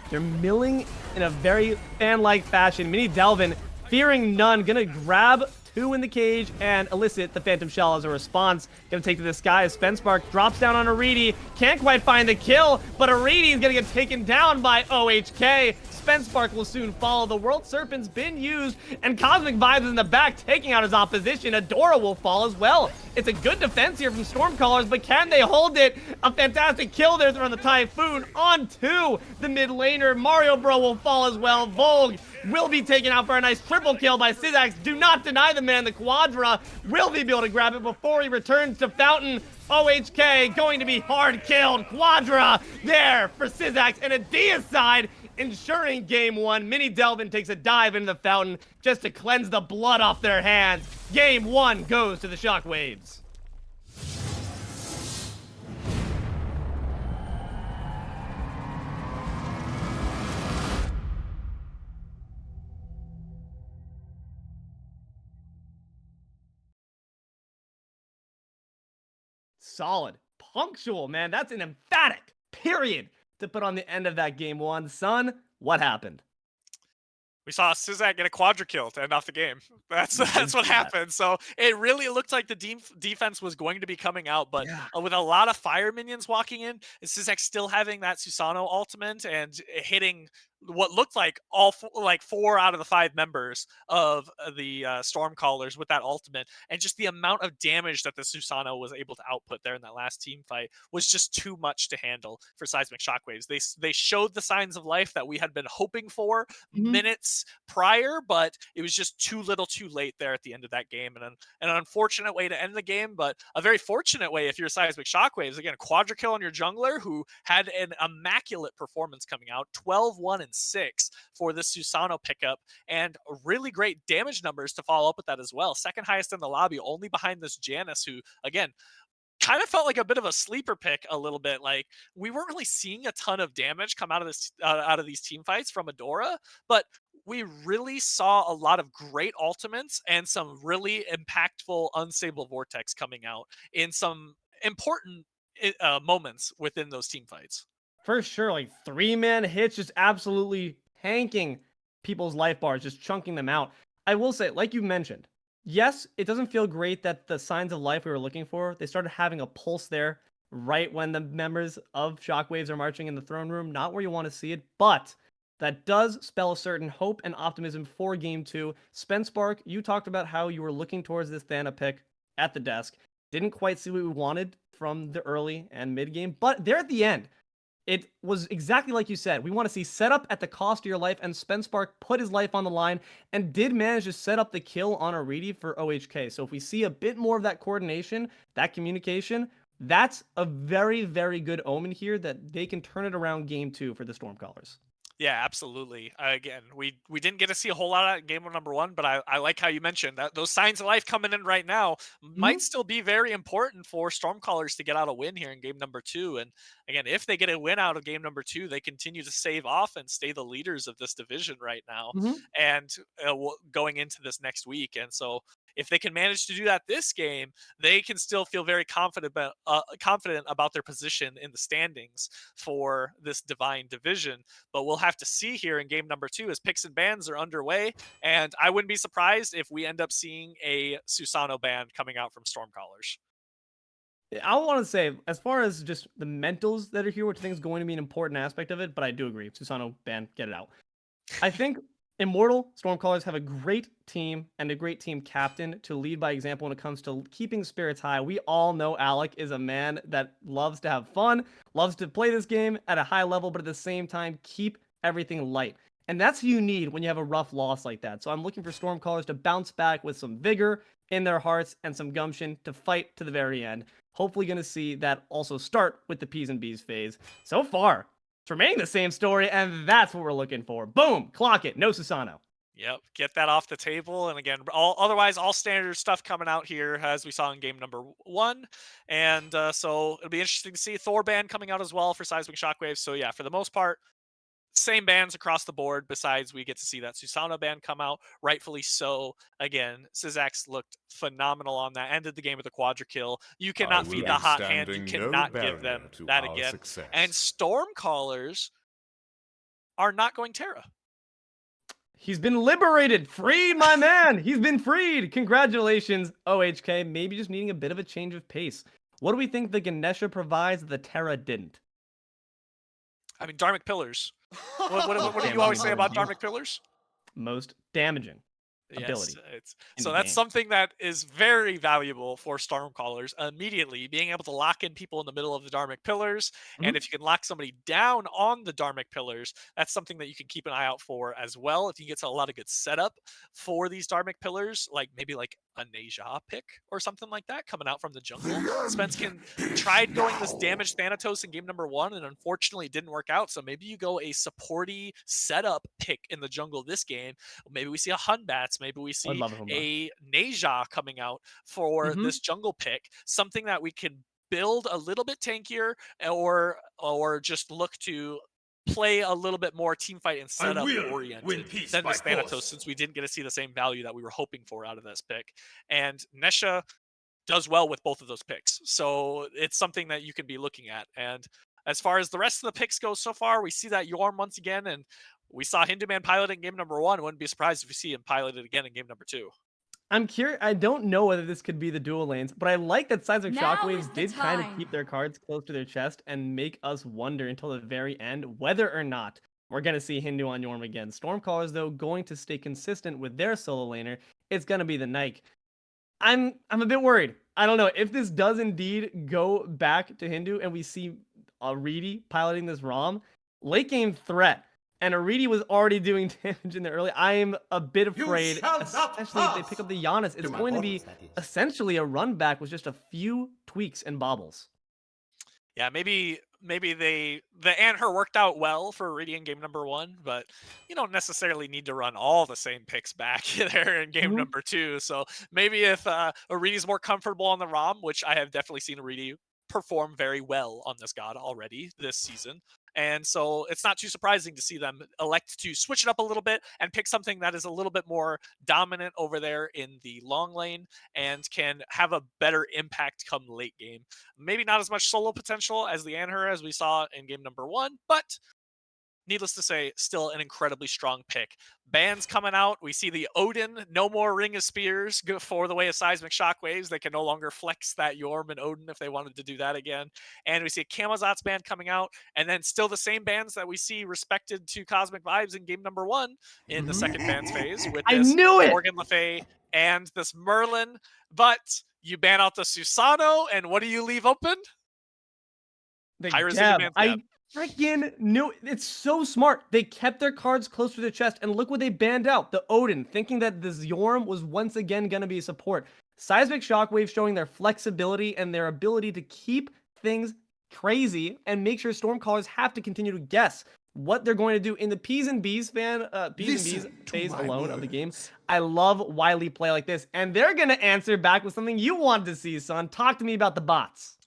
They're milling in a very fan-like fashion. MiniDelvin, fearing none, gonna grab 2 in the cage and elicit the Phantom Shell as a response. Gonna take to the sky as Spark drops down on Aritti. Can't quite find the kill, but Aritti is gonna get taken down by OHK. Spark will soon follow. The World Serpent's been used, and CosmicVibez is in the back taking out his opposition. Adora will fall as well. It's a good defense here from Stormcallers, but can they hold it? A fantastic kill there from the Typhoon onto the mid laner. Mario Bro will fall as well. Voulg will be taken out for a nice triple kill by szax. Do not deny the man the Quadra. Will they be able to grab it before he returns to Fountain? OHK going to be hard killed. Quadra there for szax, and a deicide ensuring game 1. MiniDelvin takes a dive into the fountain just to cleanse the blood off their hands. Game 1 goes to the Shockwaves. Solid. Punctual, man. That's an emphatic period to put on the end of that game 1. Son, what happened? We saw szax get a quadra kill to end off the game. That's what happened. So it really looked like the defense was going to be coming out, but with a lot of fire minions walking in, and szax still having that Susanoo ultimate and hitting what looked like like 4 out of the 5 members of the Stormcallers with that ultimate, and just the amount of damage that the Susanoo was able to output there in that last team fight was just too much to handle for Seismic Shockwaves. They showed the signs of life that we had been hoping for minutes prior, but it was just too little too late there at the end of that game, and an unfortunate way to end the game, but a very fortunate way if you're Seismic Shockwaves. Again, a quadra kill on your jungler who had an immaculate performance coming out, 12-1 and 6 for the Susanoo pickup, and really great damage numbers to follow up with that as well. Second highest in the lobby, only behind this Janus, who again kind of felt like a bit of a sleeper pick a little bit. Like, we weren't really seeing a ton of damage come out of this out of these team fights from Adora, but we really saw a lot of great ultimates and some really impactful unstable vortex coming out in some important moments within those team fights. For sure, like 3-man hits, just absolutely hanking people's life bars, just chunking them out. I will say, like you mentioned, yes, it doesn't feel great that the signs of life we were looking for, they started having a pulse there right when the members of Shockwaves are marching in the throne room. Not where you want to see it, but that does spell a certain hope and optimism for Game 2. Spark, you talked about how you were looking towards this Thana pick at the desk. Didn't quite see what we wanted from the early and mid game, but there at the end, It was exactly like you said. We want to see setup at the cost of your life, and Spenspark put his life on the line and did manage to set up the kill on aritti for OHK. So if we see a bit more of that coordination, that communication, that's a very, very good omen here that they can turn it around game 2 for the Stormcallers. Yeah, absolutely. Again, we didn't get to see a whole lot of game of number 1, but I like how you mentioned that those signs of life coming in right now might still be very important for Stormcallers to get out a win here in game number 2. And again, if they get a win out of game number 2, they continue to save off and stay the leaders of this division right now, and going into this next week. And so if they can manage to do that this game, they can still feel very confident about their position in the standings for this Divine division. But we'll have to see here in game number 2 as picks and bans are underway. And I wouldn't be surprised if we end up seeing a Susano ban coming out from Stormcallers. I want to say, as far as just the mentals that are here, which I think is going to be an important aspect of it, but I do agree. Susano ban, get it out. I think Immortal Stormcallers have a great team and a great team captain to lead by example when it comes to keeping spirits high. We all know Alec is a man that loves to have fun, loves to play this game at a high level, but at the same time, keep everything light. And that's what you need when you have a rough loss like that. So I'm looking for Stormcallers to bounce back with some vigor in their hearts and some gumption to fight to the very end. Hopefully going to see that also start with the P's and B's phase. So far, it's remaining the same story, and that's what we're looking for. Boom, clock it, no Susano. Yep, get that off the table. And again, otherwise, all standard stuff coming out here as we saw in game number 1. And so it'll be interesting to see Thor ban coming out as well for Seismic Shockwaves. So yeah, for the most part, same bans across the board, besides we get to see that Susano ban come out, rightfully so. Again, szax looked phenomenal on that, ended the game with a quadra kill. You cannot feed the hot hand, you cannot give them that again. Success. And Stormcallers are not going Terra. He's been liberated, freed, my man. He's been freed. Congratulations, OHK. Maybe just needing a bit of a change of pace. What do we think the Ganesha provides that the Terra didn't? I mean, Dharmic Pillars. What do you always say about Dharmic Pillars? Most damaging ability. Yes, so that's something that is very valuable for Stormcallers. Immediately being able to lock in people in the middle of the Dharmic Pillars, and if you can lock somebody down on the Dharmic Pillars, that's something that you can keep an eye out for as well. If you get a lot of good setup for these Dharmic Pillars, like maybe like a Neja pick or something like that coming out from the jungle. Spence tried going this damaged Thanatos in game number 1, and unfortunately it didn't work out. So maybe you go a supporty setup pick in the jungle this game. Maybe we see a Hunbats. Maybe we see a Neja coming out for this jungle pick. Something that we can build a little bit tankier, or just look to play a little bit more teamfight and setup oriented than this Thanatos, since we didn't get to see the same value that we were hoping for out of this pick. And Nesha does well with both of those picks. So it's something that you can be looking at. And as far as the rest of the picks go so far, we see that Yorm once again, and we saw HiRezHinduman pilot in game number 1. I wouldn't be surprised if we see him piloted again in game number 2. I'm curious. I don't know whether this could be the dual lanes, but I like that Seismic Shockwaves did kind of keep their cards close to their chest and make us wonder until the very end whether or not we're going to see Hindu on Yorm again. Stormcallers, though, going to stay consistent with their solo laner. It's going to be the Nike. I'm a bit worried. I don't know if this does indeed go back to Hindu and we see aritti piloting this ROM. Late game threat. And aritti was already doing damage in the early. I am a bit afraid, especially if they pick up the Giannis. It's going to be essentially a run back with just a few tweaks and bobbles. Yeah, maybe the Anher worked out well for aritti in game number 1, but you don't necessarily need to run all the same picks back there in game number 2. So maybe if aritti's more comfortable on the ROM, which I have definitely seen aritti perform very well on this god already this season. And so it's not too surprising to see them elect to switch it up a little bit and pick something that is a little bit more dominant over there in the long lane and can have a better impact come late game. Maybe not as much solo potential as the Anher as we saw in game number 1, but needless to say, still an incredibly strong pick. Bans coming out. We see the Odin, no more Ring of Spears for the way of Seismic Shockwaves. They can no longer flex that Yorm and Odin if they wanted to do that again. And we see a Camazotz ban coming out. And then still the same bans that we see respected to CosmicVibez in game number 1 in the second bans phase with this Morgan Le Fay and this Merlin. But you ban out the Susano, and what do you leave open? HiRezHinduman. freaking knew. It's so smart. They kept their cards close to their chest, and look what they banned out. The Odin, thinking that the Zorm was once again going to be a support. Seismic Shockwaves showing their flexibility and their ability to keep things crazy and make sure Stormcallers have to continue to guess what they're going to do in the P's and B's phase alone of the game. I love wily play like this, and they're going to answer back with something you wanted to see, son. Talk to me about the bots.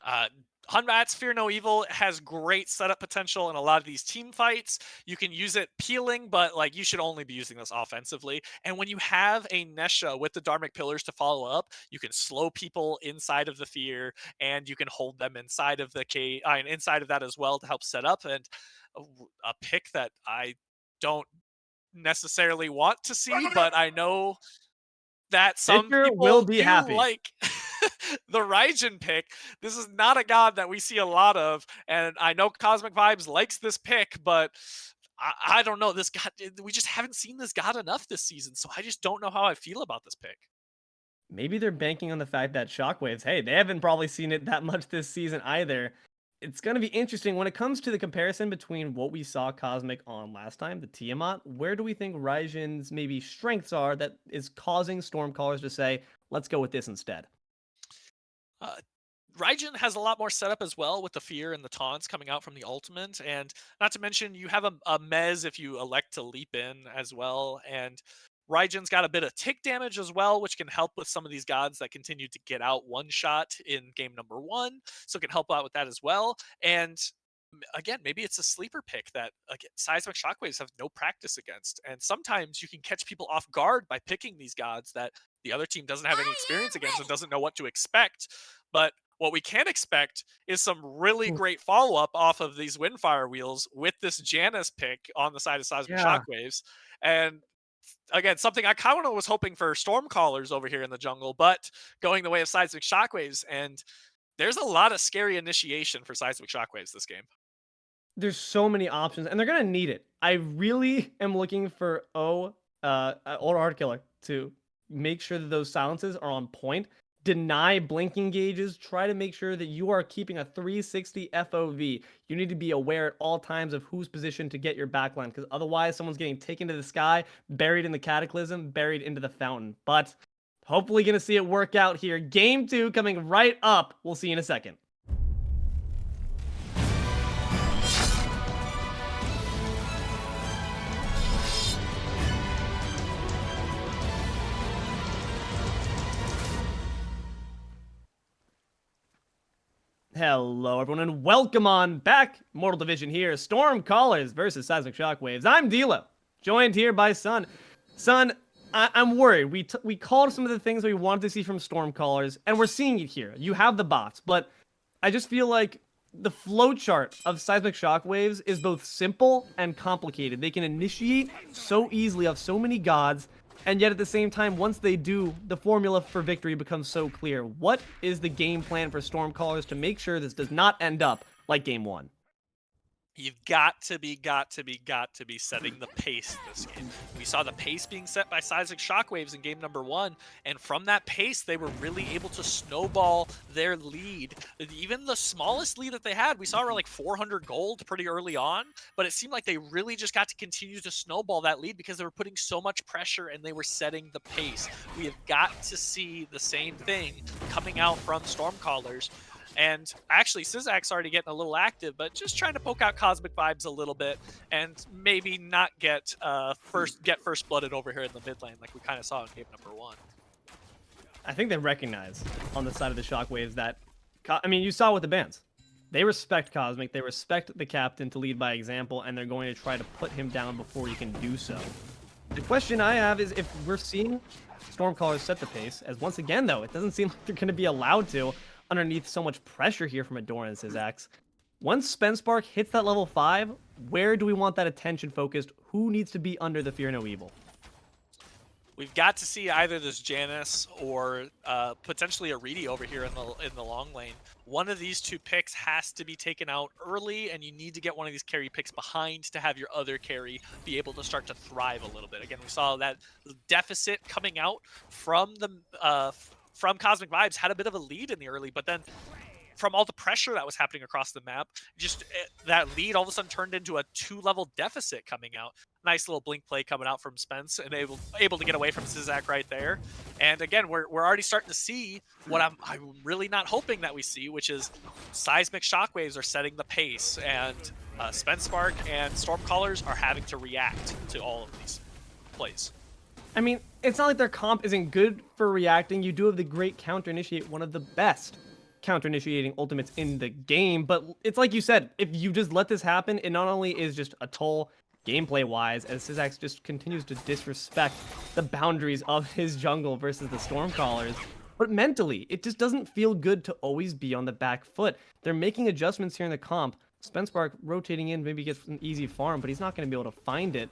Hunbat's Fear No Evil has great setup potential in a lot of these team fights. You can use it peeling, but like you should only be using this offensively. And when you have a Nesha with the Dharmic Pillars to follow up, you can slow people inside of the Fear, and you can hold them inside of the inside of that as well to help set up. And a pick that I don't necessarily want to see, but I know that some Victor people will be do happy. like the HiRezHin pick. This is not a god that we see a lot of, and I know CosmicVibez likes this pick, but I don't know. This god, we just haven't seen this god enough this season, so I just don't know how I feel about this pick. Maybe they're banking on the fact that Shockwaves, hey, they haven't probably seen it that much this season either. It's going to be interesting when it comes to the comparison between what we saw Cosmic on last time, the Tiamat. Where do we think HiRezHin's maybe strengths are that is causing Stormcallers to say, let's go with this instead? HiRezHin has a lot more setup as well with the Fear and the taunts coming out from the ultimate, and not to mention you have a Mez if you elect to leap in as well, and HiRezHin's got a bit of tick damage as well, which can help with some of these gods that continue to get out one shot in game number 1, so it can help out with that as well. And again, maybe it's a sleeper pick that again, Seismic Shockwaves have no practice against, and sometimes you can catch people off guard by picking these gods that the other team doesn't have any experience against and doesn't know what to expect. But what we can expect is some really great follow-up off of these Windfire wheels with this Janus pick on the side of Seismic Shockwaves. And again, something I kind of was hoping for Stormcallers over here in the jungle, but going the way of Seismic Shockwaves, and there's a lot of scary initiation for Seismic Shockwaves this game. There's so many options, and they're going to need it. I really am looking for OLKxHardKiller to make sure that those silences are on point. Deny blinking gauges. Try to make sure that you are keeping a 360 FOV. You need to be aware at all times of who's positioned to get your backline, because otherwise someone's getting taken to the sky, buried in the cataclysm, buried into the fountain. But hopefully going to see it work out here. Game 2 coming right up. We'll see you in a second. Hello, everyone, and welcome on back. Immortal Division here. Stormcallers versus Seismic Shockwaves. I'm Deelo, joined here by Suun. Suun, I'm worried. We called some of the things we wanted to see from Stormcallers, and we're seeing it here. You have the bots, but I just feel like the flowchart of Seismic Shockwaves is both simple and complicated. They can initiate so easily of so many gods, and yet at the same time, once they do, the formula for victory becomes so clear. What is the game plan for Stormcallers to make sure this does not end up like game 1? You've got to be setting the pace this game. We saw the pace being set by Seismic Shockwaves in game number 1, and from that pace, they were really able to snowball their lead. Even the smallest lead that they had, we saw around like 400 gold pretty early on, but it seemed like they really just got to continue to snowball that lead because they were putting so much pressure and they were setting the pace. We have got to see the same thing coming out from Stormcallers. And actually, szax already getting a little active, but just trying to poke out CosmicVibez a little bit and maybe not get first blooded over here in the mid lane like we kind of saw in game number 1. I think they recognize on the side of the Shockwaves that, I mean, you saw with the bans. They respect Cosmic, they respect the captain to lead by example, and they're going to try to put him down before you can do so. The question I have is if we're seeing Stormcallers set the pace, as once again, though, it doesn't seem like they're going to be allowed to underneath so much pressure here from Adora and szax. Once Spenspark hits that level 5, where do we want that attention focused? Who needs to be under the Fear No Evil? We've got to see either this Janus or potentially aritti over here in the long lane. One of these two picks has to be taken out early, and you need to get one of these carry picks behind to have your other carry be able to start to thrive a little bit. Again, we saw that deficit coming out from the from CosmicVibez had a bit of a lead in the early, but then from all the pressure that was happening across the map, just that lead all of a sudden turned into a 2-level deficit coming out. Nice little blink play coming out from Spence and able to get away from szax right there. And again, we're already starting to see what I'm really not hoping that we see, which is Seismic Shockwaves are setting the pace, and Spark and Stormcallers are having to react to all of these plays. I mean, it's not like their comp isn't good for reacting. You do have the great counter-initiate, one of the best counter-initiating ultimates in the game, but it's like you said, if you just let this happen, it not only is just a toll gameplay-wise, as szax just continues to disrespect the boundaries of his jungle versus the Stormcallers, but mentally, it just doesn't feel good to always be on the back foot. They're making adjustments here in the comp. Spark rotating in, maybe gets an easy farm, but he's not going to be able to find it.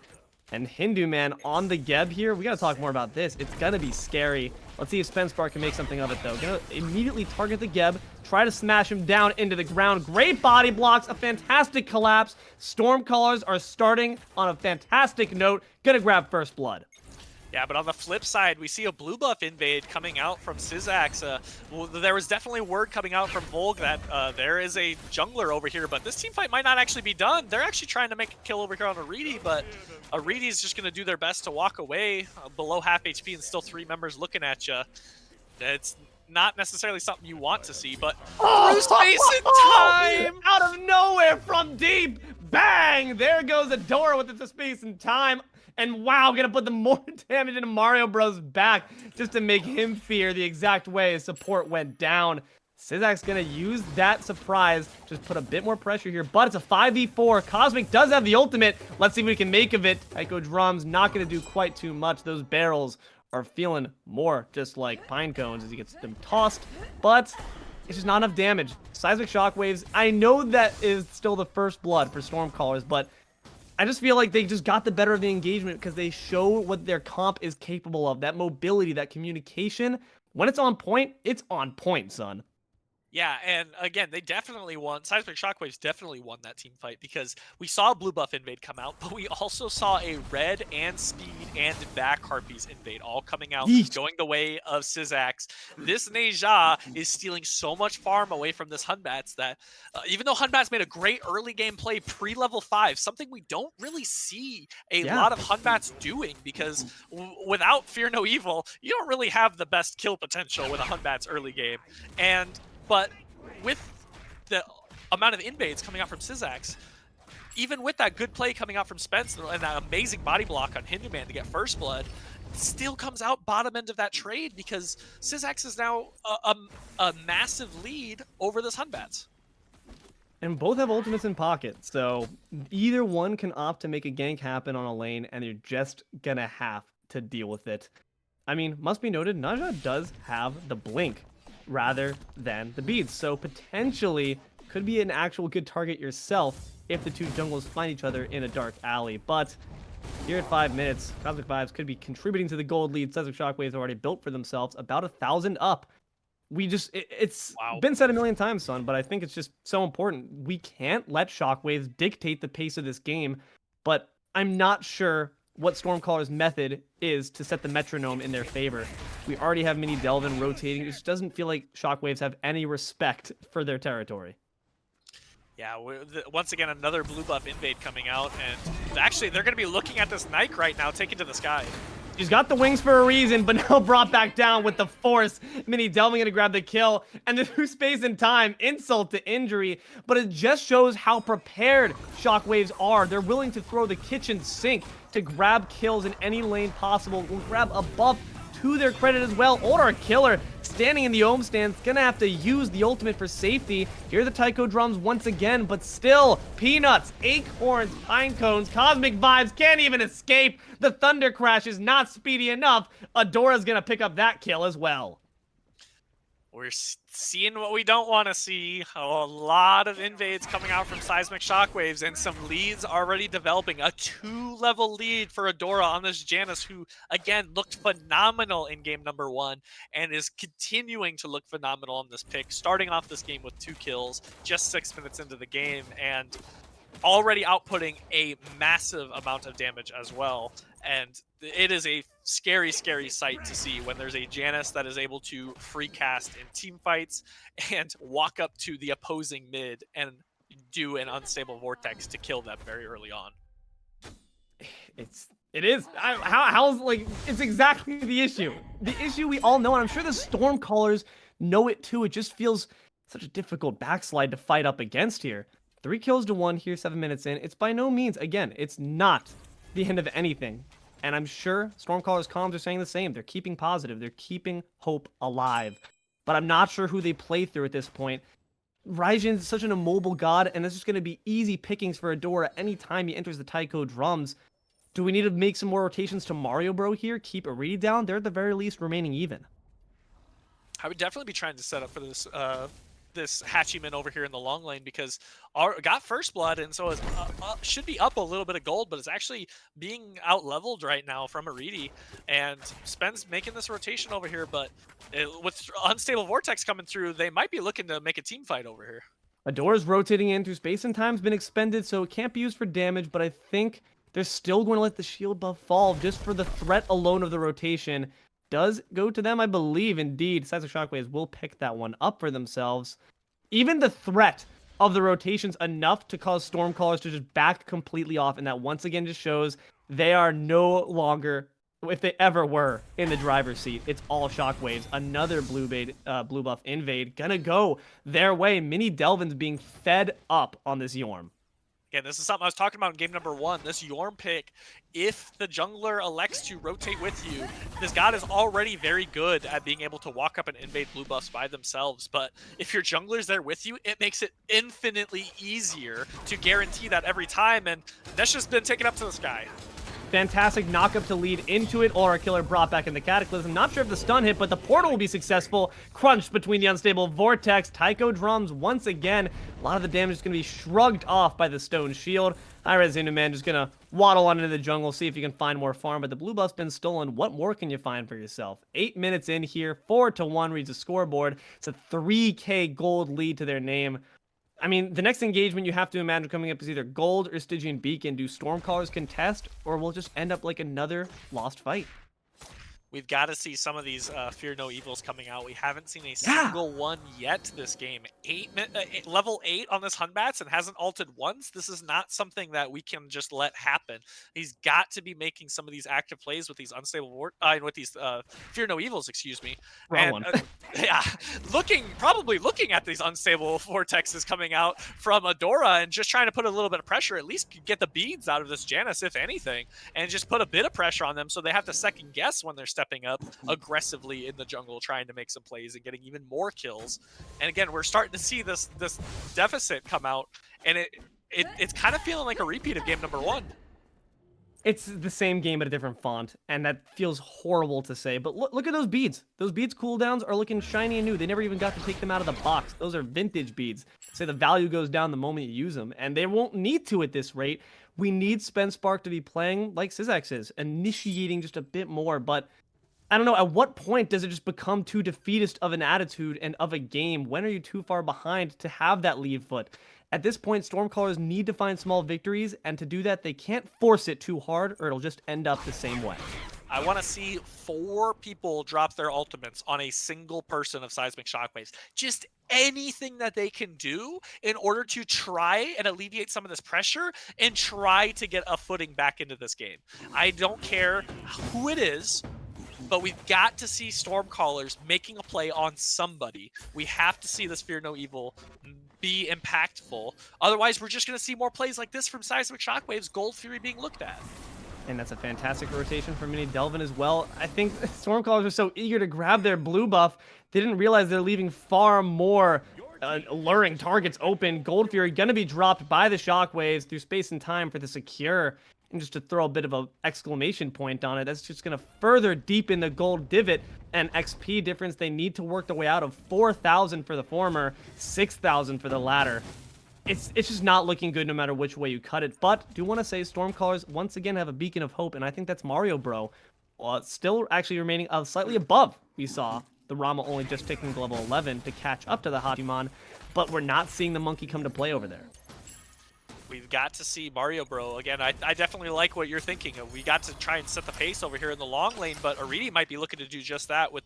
And HiRezHinduman on the Geb here. We got to talk more about this. It's going to be scary. Let's see if Spark can make something of it, though. Going to immediately target the Geb. Try to smash him down into the ground. Great body blocks. A fantastic collapse. Stormcallers are starting on a fantastic note. Going to grab first blood. Yeah, but on the flip side, we see a blue buff invade coming out from szax. Well, there was definitely word coming out from Voulg that there is a jungler over here, but this team fight might not actually be done. They're actually trying to make a kill over here on aritti, but aritti is just going to do their best to walk away below half HP and still 3 members looking at you. It's not necessarily something you want to see, but through space and time! Out of nowhere from deep! Bang! There goes Adora with the space and time. And wow, gonna put the more damage into Mario Bros. Back just to make him fear the exact way his support went down. szax gonna use that surprise, just put a bit more pressure here, but it's a 5v4. Cosmic does have the ultimate. Let's see what we can make of it. Taiko Drums not gonna do quite too much. Those barrels are feeling more just like pine cones as he gets them tossed, but it's just not enough damage. Seismic Shockwaves, I know that is still the first blood for Stormcallers, but I just feel like they just got the better of the engagement because they show what their comp is capable of. That mobility, that communication. When it's on point, son. Yeah, and again, they definitely won. Seismic Shockwaves definitely won that team fight because we saw a blue buff invade come out, but we also saw a red and speed and back harpies invade all coming out, going the way of szax. This Neja is stealing so much farm away from this Hunbats that even though Hunbats made a great early game play pre-level 5, something we don't really see a lot of Hunbats doing because without Fear No Evil, you don't really have the best kill potential with a Hunbats early game. But with the amount of invades coming out from szax, even with that good play coming out from Spence and that amazing body block on HiRezHinduman to get first blood, still comes out bottom end of that trade because szax is now a massive lead over this Hunbats. And both have ultimates in pocket, so either one can opt to make a gank happen on a lane, and you're just gonna have to deal with it. I mean, must be noted, Neja does have the blink rather than the beads, so potentially could be an actual good target yourself if the two jungles find each other in a dark alley. But here at 5 minutes, CosmicVibez could be contributing to the gold lead. Seismic Shockwaves already built for themselves, about 1,000 up. It's been said a million times, son, but I think it's just so important. We can't let Shockwaves dictate the pace of this game, but I'm not sure what Stormcallers' method is to set the metronome in their favor. We already have MiniDelvin rotating. It just doesn't feel like Shockwaves have any respect for their territory. Yeah, once again, another blue buff invade coming out, and actually they're going to be looking at this Nike right now, taken to the sky. She's got the wings for a reason, but now brought back down with the force. MiniDelvin gonna grab the kill, and the through space and time, insult to injury, but it just shows how prepared Shockwaves are. They're willing to throw the kitchen sink to grab kills in any lane possible, will grab a buff to their credit as well. OLKxHardKiller standing in the Ohm stance, gonna have to use the ultimate for safety. Here are the Taiko drums once again, but still, peanuts, acorns, pine cones, CosmicVibez can't even escape. The Thunder Crash is not speedy enough. Adora's gonna pick up that kill as well. We're seeing what we don't want to see. A lot of invades coming out from Seismic Shockwaves and some leads already developing. A 2-level lead for Adora on this Janus, who, again, looked phenomenal in game number 1 and is continuing to look phenomenal on this pick, starting off this game with 2 kills, just 6 minutes into the game, and already outputting a massive amount of damage as well. And it is a scary, scary sight to see when there's a Janus that is able to free cast in team fights and walk up to the opposing mid and do an unstable vortex to kill them very early on. It is. How's like, it's exactly the issue. The issue we all know, and I'm sure the Stormcallers know it too. It just feels such a difficult backslide to fight up against here. 3 kills to 1 here, 7 minutes in. It's by no means, again, it's not the end of anything. And I'm sure Stormcallers comms are saying the same. They're keeping positive. They're keeping hope alive. But I'm not sure who they play through at this point. Raijin's such an immobile god, and this is going to be easy pickings for Adora any time he enters the Taiko drums. Do we need to make some more rotations to Mario Bro here? Keep Aritti down? They're at the very least remaining even. I would definitely be trying to set up for this this Hachiman over here in the long lane, because got first blood, and so is should be up a little bit of gold, but it's actually being out leveled right now from Aritti, and Spen's making this rotation over here, but with unstable vortex coming through, they might be looking to make a team fight over here. Adora's rotating in through space and time's been expended, so it can't be used for damage, but I think they're still going to let the shield buff fall just for the threat alone of the rotation. Does go to them, I believe. Indeed, Seismic Shockwaves will pick that one up for themselves. Even the threat of the rotation's enough to cause Stormcallers to just back completely off, and that once again just shows they are no longer, if they ever were, in the driver's seat. It's all Shockwaves. Another blue buff invade gonna go their way. MiniDelvin's being fed up on this Yorm. Again, this is something I was talking about in game number 1. This Yorm pick, if the jungler elects to rotate with you, this god is already very good at being able to walk up and invade blue buffs by themselves. But if your jungler's there with you, it makes it infinitely easier to guarantee that every time. And that's just been taken up to the sky. Fantastic knock-up to lead into it. OLKxHardKiller brought back in the Cataclysm. Not sure if the stun hit, but the portal will be successful. Crunched between the unstable vortex. Taiko drums once again. A lot of the damage is going to be shrugged off by the stone shield. HiRezHinduman just going to waddle on into the jungle, see if you can find more farm. But the blue buff's been stolen. What more can you find for yourself? 8 minutes in here. 4-1 reads the scoreboard. It's a 3K gold lead to their name. I mean, the next engagement you have to imagine coming up is either Gold or Stygian Beacon. Do Stormcallers contest, or we'll just end up like another lost fight? We've got to see some of these Fear No Evils coming out. We haven't seen a single one yet this game. Level 8 on this Hunbats and hasn't ulted once. This is not something that we can just let happen. He's got to be making some of these active plays with these unstable with these Fear No Evils, excuse me. Wrong one. Yeah, probably looking at these unstable vortexes coming out from Adora and just trying to put a little bit of pressure, at least get the beads out of this Janus, if anything, and just put a bit of pressure on them so they have to second guess when they're stepping up aggressively in the jungle, trying to make some plays and getting even more kills. And again, we're starting to see this deficit come out, and it's kind of feeling like a repeat of game number 1. It's the same game at a different font, and that feels horrible to say, but look at those beads. Those beads cooldowns are looking shiny and new. They never even got to take them out of the box. Those are vintage beads. Say the value goes down the moment you use them, and they won't need to at this rate. We need Spark to be playing like szax is, initiating just a bit more, but I don't know, at what point does it just become too defeatist of an attitude and of a game? When are you too far behind to have that lead foot? At this point, Stormcallers need to find small victories, and to do that, they can't force it too hard, or it'll just end up the same way. I want to see 4 people drop their ultimates on a single person of Seismic Shockwaves. Just anything that they can do in order to try and alleviate some of this pressure and try to get a footing back into this game. I don't care who it is, but we've got to see Stormcallers making a play on somebody. We have to see this Fear No Evil be impactful. Otherwise, we're just going to see more plays like this from Seismic Shockwaves, Gold Fury being looked at. And that's a fantastic rotation for MiniDelvin as well. I think Stormcallers are so eager to grab their blue buff, they didn't realize they're leaving far more alluring targets open. Gold Fury going to be dropped by the Shockwaves through space and time for the secure. And just to throw a bit of an exclamation point on it, that's just going to further deepen the gold divot and XP difference they need to work their way out of. 4,000 for the former, 6,000 for the latter. It's just not looking good no matter which way you cut it. But do want to say Stormcallers once again have a beacon of hope, and I think that's Mario Bro. Still actually remaining slightly above we saw. The Rama only just ticking to level 11 to catch up to the Hachiman, but we're not seeing the monkey come to play over there. We've got to see Mario Bro. Again, I definitely like what you're thinking of. We got to try and set the pace over here in the long lane, but aritti might be looking to do just that with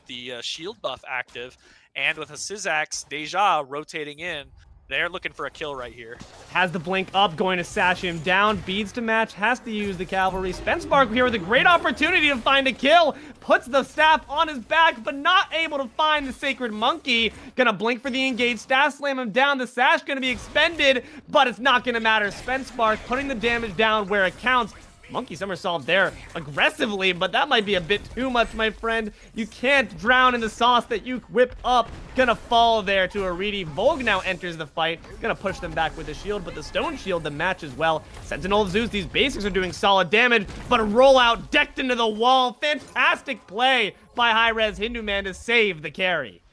the shield buff active, and with a szax, Deja rotating in. They're looking for a kill right here. Has the blink up, going to sash him down. Beads to match, has to use the cavalry. Spencemark here with a great opportunity to find a kill. Puts the staff on his back, but not able to find the Sacred Monkey. Gonna blink for the engage, staff slam him down. The sash gonna be expended, but it's not gonna matter. Spencemark putting the damage down where it counts. Monkey somersault there aggressively, but that might be a bit too much, my friend. You can't drown in the sauce that you whip up. Gonna fall there to aritti. Voulg now enters the fight. Gonna push them back with the shield, but the stone shield the match as well. Sentinel of Zeus, these basics are doing solid damage, but a rollout decked into the wall. Fantastic play by HiRezHinduman to save the carry.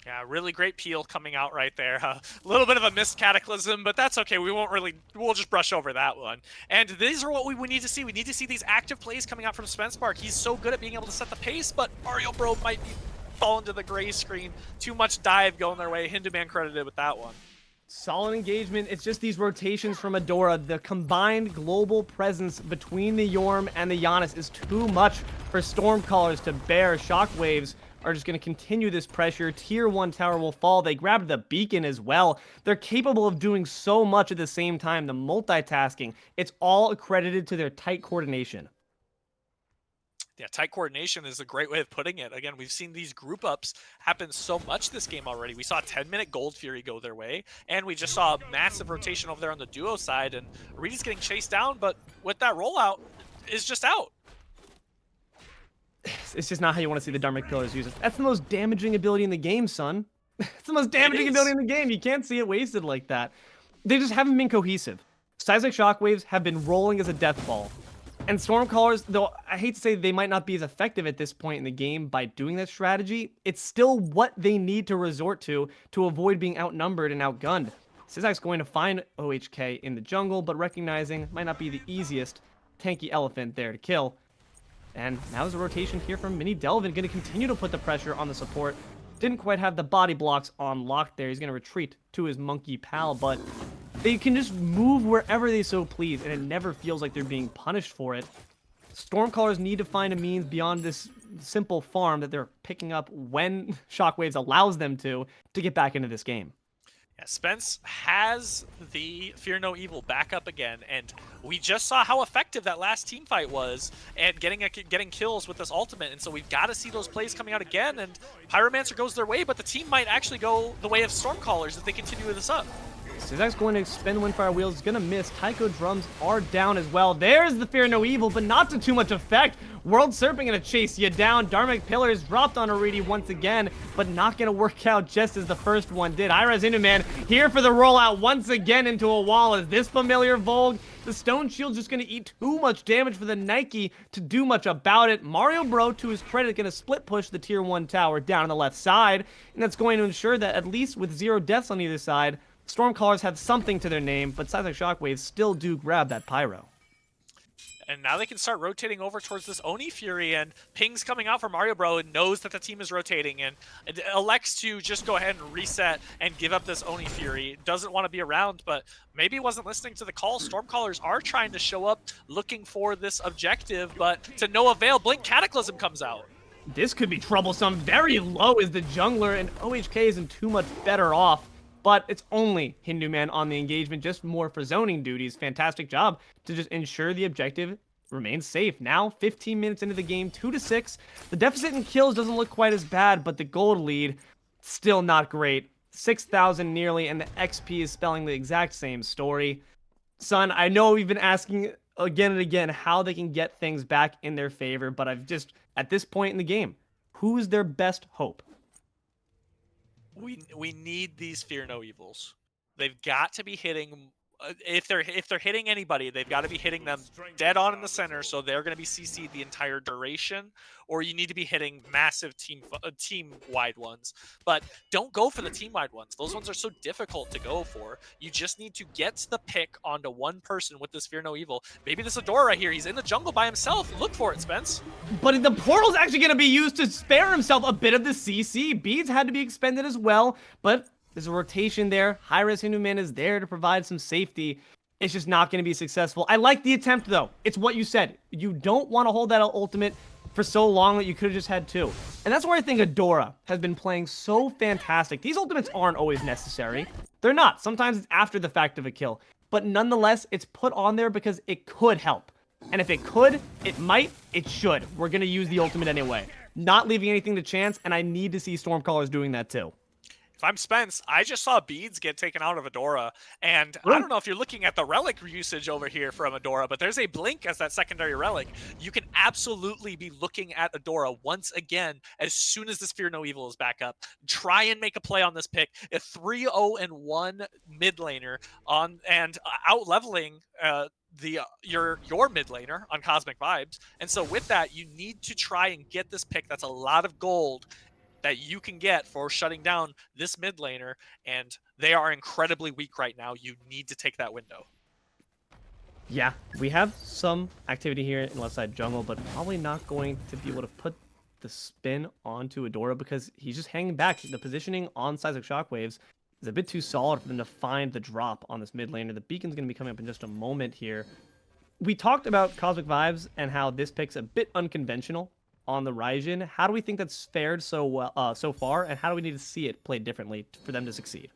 Yeah, really great peel coming out right there. A little bit of a missed cataclysm, but that's okay. We'll just brush over that one. And these are what we need to see. We need to see these active plays coming out from Spencemark. He's so good at being able to set the pace, but Mario Bro might be falling to the gray screen. Too much dive going their way. Hinduman credited with that one. Solid engagement. It's just these rotations from Adora. The combined global presence between the Yorm and the Giannis is too much for Stormcallers to bear. Shockwaves are just going to continue this pressure. Tier 1 tower will fall. They grabbed the beacon as well. They're capable of doing so much at the same time. The multitasking, it's all accredited to their tight coordination. Yeah, tight coordination is a great way of putting it. Again, we've seen these group ups happen so much this game already. We saw a 10-minute Gold Fury go their way, and we just saw a massive rotation over there on the duo side, and aritti's getting chased down, but with that rollout, is just out. It's just not how you want to see the Dharmic Pillars use it. That's the most damaging ability in the game, son. It's the most damaging ability in the game. You can't see it wasted like that. They just haven't been cohesive. Seismic Shockwaves have been rolling as a death ball. And Stormcallers, though I hate to say they might not be as effective at this point in the game by doing that strategy, it's still what they need to resort to avoid being outnumbered and outgunned. szax going to find OHK in the jungle, but recognizing might not be the easiest tanky elephant there to kill. And now there's a rotation here from MiniDelvin, going to continue to put the pressure on the support. Didn't quite have the body blocks on lock there. He's going to retreat to his monkey pal, but they can just move wherever they so please, and it never feels like they're being punished for it. Stormcallers need to find a means beyond this simple farm that they're picking up when Shockwaves allows them to get back into this game. Yeah, Spence has the Fear No Evil back up again, and we just saw how effective that last team fight was at getting kills with this ultimate, and so we've got to see those plays coming out again, and Pyromancer goes their way, but the team might actually go the way of Stormcallers if they continue this up. szax going to expend Windfire Wheels, is going to miss. Taiko drums are down as well. There's the Fear No Evil, but not to too much effect. World Serpent going to chase you down. Dharmic Pillars dropped on aritti once again, but not going to work out just as the first one did. HiRezHinduman here for the rollout once again into a wall. Is this familiar Voulg? The Stone Shield's just going to eat too much damage for the Nike to do much about it. Mario Bro, to his credit, going to split push the Tier 1 tower down on the left side, and that's going to ensure that at least with 0 deaths on either side, Stormcallers have something to their name, but Seismic Shockwaves still do grab that Pyro. And now they can start rotating over towards this Oni Fury, and pings coming out from Mario Bro and knows that the team is rotating and elects to just go ahead and reset and give up this Oni Fury. Doesn't want to be around, but maybe wasn't listening to the call. Stormcallers are trying to show up looking for this objective, but to no avail. Blink Cataclysm comes out. This could be troublesome. Very low is the jungler, and OHK isn't too much better off. But it's only Hinduman on the engagement, just more for zoning duties. Fantastic job to just ensure the objective remains safe. Now, 15 minutes into the game, 2-6. The deficit in kills doesn't look quite as bad, but the gold lead, still not great. 6,000 nearly, and the XP is spelling the exact same story. Son, I know we've been asking again and again how they can get things back in their favor, but I've just, at this point in the game, who's their best hope? We need these Fear No Evils. They've got to be hitting. If they're hitting anybody, they've got to be hitting them dead on in the center, so they're going to be CC'd the entire duration. Or you need to be hitting massive team-wide ones. But don't go for the team-wide ones. Those ones are so difficult to go for. You just need to get the pick onto one person with this Fear No Evil. Maybe this Adora right here. He's in the jungle by himself. Look for it, Spence. But the portal's actually going to be used to spare himself a bit of the CC. Beads had to be expended as well, but there's a rotation there. HiRezHinduman is there to provide some safety. it's just not going to be successful. I like the attempt, though. It's what you said. You don't want to hold that ultimate for so long that you could have just had 2. And that's where I think Adora has been playing so fantastic. These ultimates aren't always necessary. They're not. Sometimes it's after the fact of a kill. But nonetheless, it's put on there because it could help. And if it could, it might, it should. We're going to use the ultimate anyway. Not leaving anything to chance, and I need to see Stormcallers doing that too. If I'm Spence, I just saw beads get taken out of Adora, and I don't know if you're looking at the relic usage over here from Adora, but there's a blink as that secondary relic. You can absolutely be looking at Adora once again as soon as this Fear No Evil is back up. Try and make a play on this pick. A 3-0-1 mid laner on and out leveling your mid laner on CosmicVibez, and so with that, you need to try and get this pick. That's a lot of gold that you can get for shutting down this mid laner, and they are incredibly weak right now. You need to take that window. Yeah, we have some activity here in left side jungle, but probably not going to be able to put the spin onto Adora because he's just hanging back. The positioning on Seismic Shockwaves is a bit too solid for them to find the drop on this mid laner. The beacon's going to be coming up in just a moment here. We talked about CosmicVibez and how this pick's a bit unconventional on the Ryzen. How do we think that's fared so well so far, and how do we need to see it played differently for them to succeed?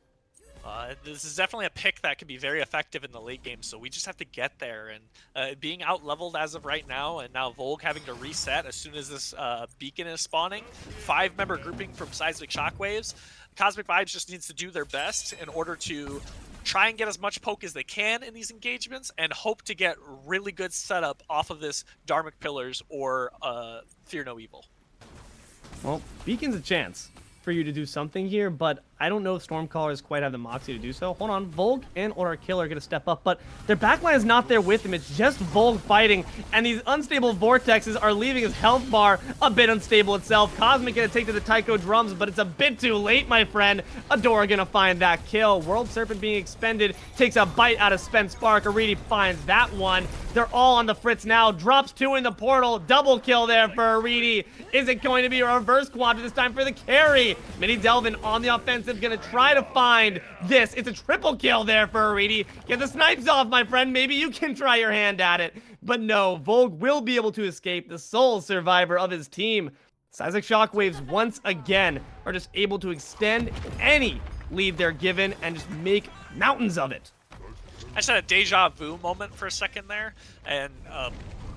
This is definitely a pick that can be very effective in the late game, so we just have to get there. And being out-leveled as of right now, and now Voulg having to reset as soon as this beacon is spawning, 5-member grouping from Seismic Shockwaves, CosmicVibez just needs to do their best in order to try and get as much poke as they can in these engagements and hope to get really good setup off of this Dharmic Pillars or Fear No Evil. Well, Beacon's a chance for you to do something here, but I don't know if Stormcallers quite have the moxie to do so. Hold on, Voulg and OLKxHardKiller are going to step up, but their backline is not there with him. It's just Voulg fighting, and these unstable vortexes are leaving his health bar a bit unstable itself. Cosmic going to take to the Taiko drums, but it's a bit too late, my friend. Adora going to find that kill. World Serpent being expended takes a bite out of Spence Spark. Aritti finds that one. They're all on the fritz now. Drops 2 in the portal. Double kill there for Aritti. Is it going to be a reverse quadra this time for the carry? MiniDelvin on the offensive, gonna try to find this. It's a triple kill there for Aritti. Get the snipes off, my friend. Maybe you can try your hand at it. But no, Voulg will be able to escape, the sole survivor of his team. Seismic Shockwaves once again are just able to extend any lead they're given and just make mountains of it. I just had a deja vu moment for a second there, and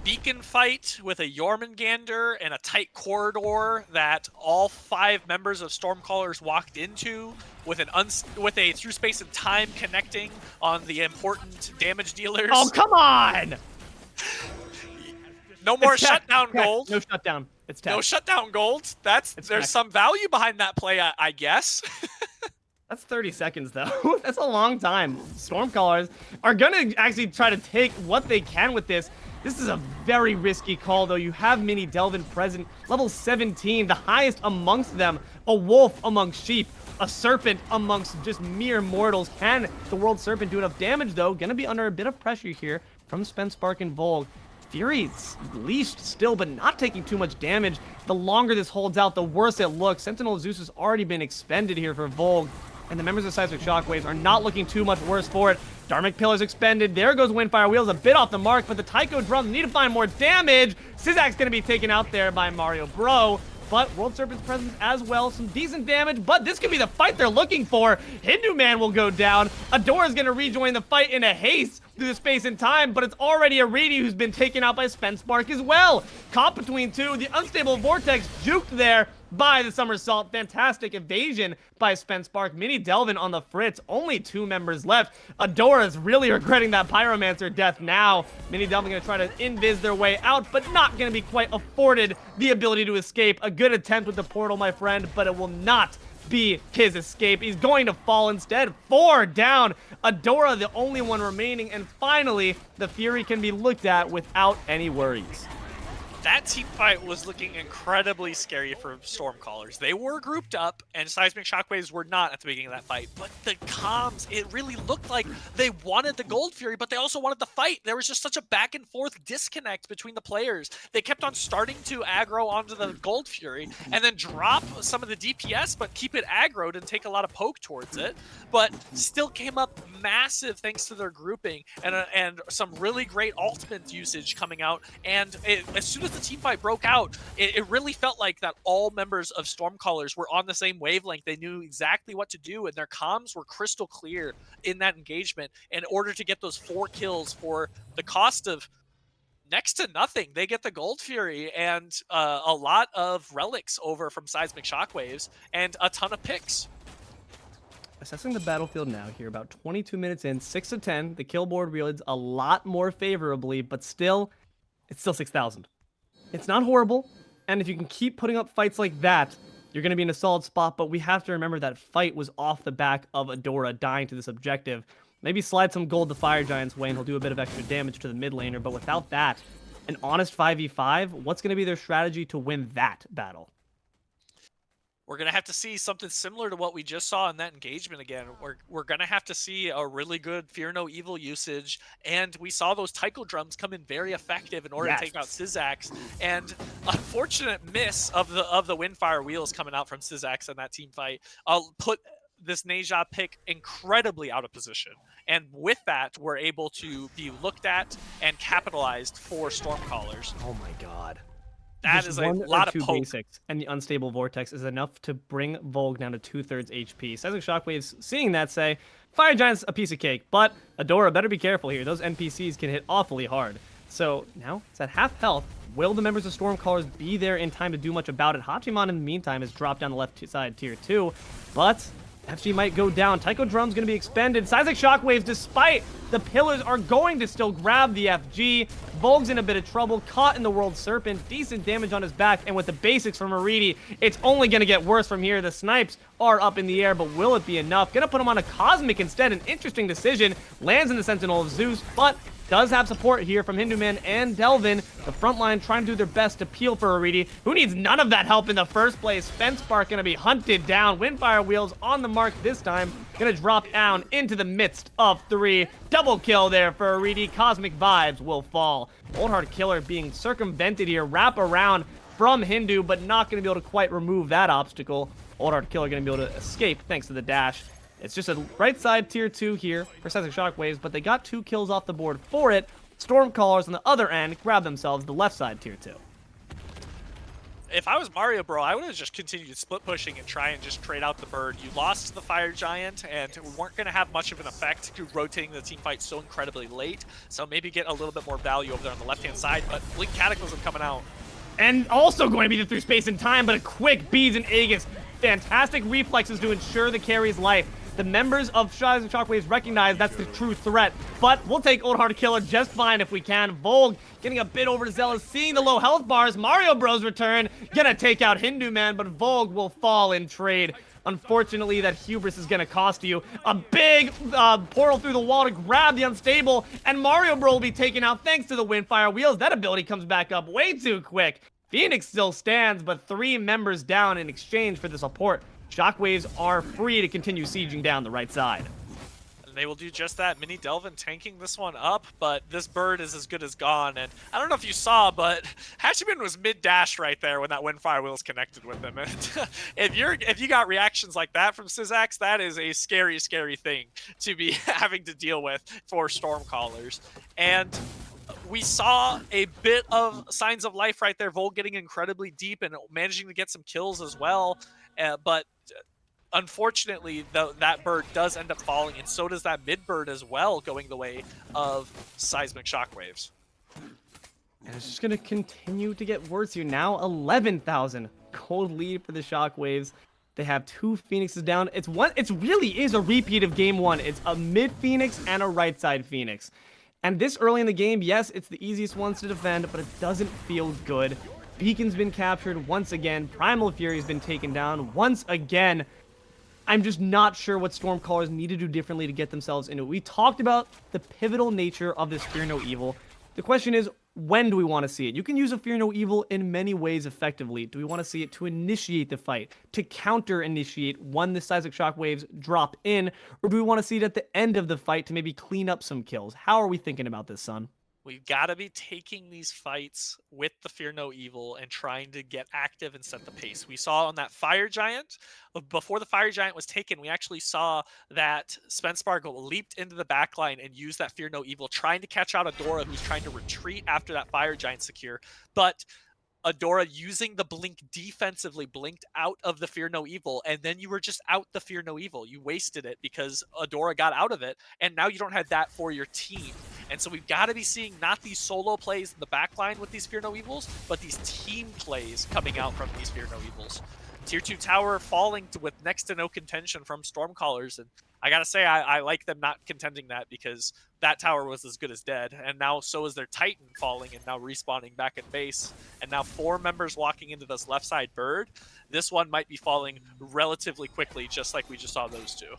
beacon fight with a Jormungandr and a tight corridor that all 5 members of Stormcallers walked into with a through space and time connecting on the important damage dealers. Oh, come on! No more shutdown gold. No shutdown. It's tech. No shutdown gold. There's some value behind that play, I guess. That's 30 seconds, though. That's a long time. Stormcallers are going to actually try to take what they can with this. This is a very risky call, though. You have MiniDelvin present, level 17, the highest amongst them. A wolf amongst sheep, a serpent amongst just mere mortals. Can the World Serpent do enough damage, though? Gonna be under a bit of pressure here from Spence Spark and Voulg. Fury's leashed still, but not taking too much damage. The longer this holds out, the worse it looks. Sentinel of Zeus has already been expended here for Voulg, and the members of Seismic Shockwaves are not looking too much worse for it. Dharmic Pillars expended. There goes Windfire Wheels, a bit off the mark, but the Taiko drums need to find more damage. szax going to be taken out there by Mario Bro, but World Serpent's presence as well. Some decent damage, but this could be the fight they're looking for. HiRezHinduman will go down. Adora's going to rejoin the fight in a haste through the space and time, but it's already Aritti who's been taken out by Spence Spark as well. Caught between two. The unstable vortex juked there by the somersault. Fantastic evasion by Spence Spark. MiniDelvin on the fritz. Only 2 members left. Adora's really regretting that Pyromancer death now. MiniDelvin going to try to invis their way out, but not going to be quite afforded the ability to escape. A good attempt with the portal, my friend, but it will not be his escape. He's going to fall instead. 4 down. Adora the only one remaining, and finally the Fury can be looked at without any worries. that team fight was looking incredibly scary for Stormcallers. They were grouped up, and Seismic Shockwaves were not at the beginning of that fight. But the comms, it really looked like they wanted the Gold Fury, but they also wanted the fight. There was just such a back and forth disconnect between the players. They kept on starting to aggro onto the Gold Fury, and then drop some of the DPS, but keep it aggroed and take a lot of poke towards it. But still came up massive thanks to their grouping and some really great ultimate usage coming out. And as soon as the team fight broke out, it really felt like that all members of Stormcallers were on the same wavelength. They knew exactly what to do, and their comms were crystal clear in that engagement in order to get those 4 kills for the cost of next to nothing. They get the Gold Fury and a lot of relics over from Seismic Shockwaves and a ton of picks. Assessing the battlefield now here, about 22 minutes in, 6 to 10. The kill board reads a lot more favorably, but still, it's still 6,000. It's not horrible, and if you can keep putting up fights like that, you're going to be in a solid spot, but we have to remember that fight was off the back of Adora dying to this objective. Maybe slide some gold the Fire Giant's way and he'll do a bit of extra damage to the mid laner, but without that, an honest 5v5, what's going to be their strategy to win that battle? We're going to have to see something similar to what we just saw in that engagement again. We're going to have to see a really good Fear No Evil usage, and we saw those Taiko drums come in very effective in order to take out szax. And unfortunate miss of the Windfire wheels coming out from szax in that team fight put this Neja pick incredibly out of position. And with that, we're able to be looked at and capitalized for Stormcallers. Oh my god. That is a lot of poke. Basics, and the Unstable Vortex is enough to bring Voulg down to 2/3 HP. Seismic Shockwaves, seeing that, say, Fire Giant's a piece of cake, but Adora better be careful here. Those NPCs can hit awfully hard. So now it's at half health. Will the members of Stormcallers be there in time to do much about it? Hachiman, in the meantime, has dropped down the left side tier 2, but FG might go down. Taiko Drum's going to be expended. Seismic Shockwaves, despite the pillars, are going to still grab the FG. Voulg's in a bit of trouble, caught in the World Serpent. Decent damage on his back, and with the basics from aritti, it's only going to get worse from here. The snipes are up in the air, but will it be enough? Going to put him on a Cosmic instead. An interesting decision. Lands in the Sentinel of Zeus, but does have support here from HiRezHinduman and Delvin. The front line trying to do their best to peel for aritti, who needs none of that help in the first place. Fencebark going to be hunted down. Windfire wheels on the mark this time. Going to drop down into the midst of 3. Double kill there for aritti. CosmicVibez will fall. OLKxHardKiller being circumvented here. Wrap around from Hindu, but not going to be able to quite remove that obstacle. OLKxHardKiller going to be able to escape thanks to the dash. It's just a right side tier 2 here for Seismic Shockwaves, but they got 2 kills off the board for it. Stormcallers on the other end grab themselves the left side tier 2. If I was Mario Bro, I would have just continued split pushing and try and just trade out the bird. You lost to the Fire Giant and weren't going to have much of an effect to rotating the team fight so incredibly late. So maybe get a little bit more value over there on the left-hand side, but Blink Cataclysm coming out. And also going to be through space and time, but a quick Beads and Aegis. Fantastic reflexes to ensure the carry's life. The members of Seismic Shockwaves recognize that's the true threat, but we'll take OLKxHardKiller just fine if we can. Voulg getting a bit overzealous, seeing the low health bars. Mario Bros return, gonna take out HiRezHinduman, but Voulg will fall in trade. Unfortunately, that hubris is gonna cost you. A big portal through the wall to grab the Unstable, and Mario Bro will be taken out thanks to the Windfire wheels. That ability comes back up way too quick. Phoenix still stands, but 3 members down in exchange for the support. Shockwaves are free to continue sieging down the right side. And they will do just that. MiniDelvin tanking this one up, but this bird is as good as gone. And I don't know if you saw, but HiRezHinduman was mid-dash right there when that Windfire wheels connected with him. And if you got reactions like that from szax, that is a scary, scary thing to be having to deal with for Stormcallers. And we saw a bit of signs of life right there. Voulg getting incredibly deep and managing to get some kills as well. But unfortunately, that bird does end up falling, and so does that mid bird as well, going the way of Seismic Shockwaves. And it's just going to continue to get worse here. Now 11,000 cold lead for the Shockwaves. They have 2 Phoenixes down. It really is a repeat of game 1. It's a mid Phoenix and a right side Phoenix. And this early in the game, yes, it's the easiest ones to defend, but it doesn't feel good. Beacon's been captured once again. Primal Fury's been taken down once again. I'm just not sure what Stormcallers need to do differently to get themselves into it. We talked about the pivotal nature of this Fear No Evil. The question is, When do we want to see it? You can use a Fear No Evil in many ways effectively. Do we want to see it to initiate the fight, to counter-initiate when the Seismic Shockwaves drop in, or do we want to see it at the end of the fight to maybe clean up some kills? How are we thinking about this, Sun? We've got to be taking these fights with the Fear No Evil and trying to get active and set the pace. We saw on that Fire Giant, before the Fire Giant was taken, we actually saw that Sparkle leaped into the backline and used that Fear No Evil, trying to catch out Adora, who's trying to retreat after that Fire Giant secure. But Adora, using the blink defensively, blinked out of the Fear No Evil, and then you were just out the Fear No Evil. You wasted it because Adora got out of it, and now you don't have that for your team. And so we've got to be seeing not these solo plays in the backline with these Fear No Evils, but these team plays coming out from these Fear No Evils. Tier 2 tower falling with next to no contention from Stormcallers, and I gotta say, I like them not contending that, because that tower was as good as dead, and now so is their Titan falling and now respawning back at base, and now 4 members walking into this left side bird. This one might be falling relatively quickly, just like we just saw those two.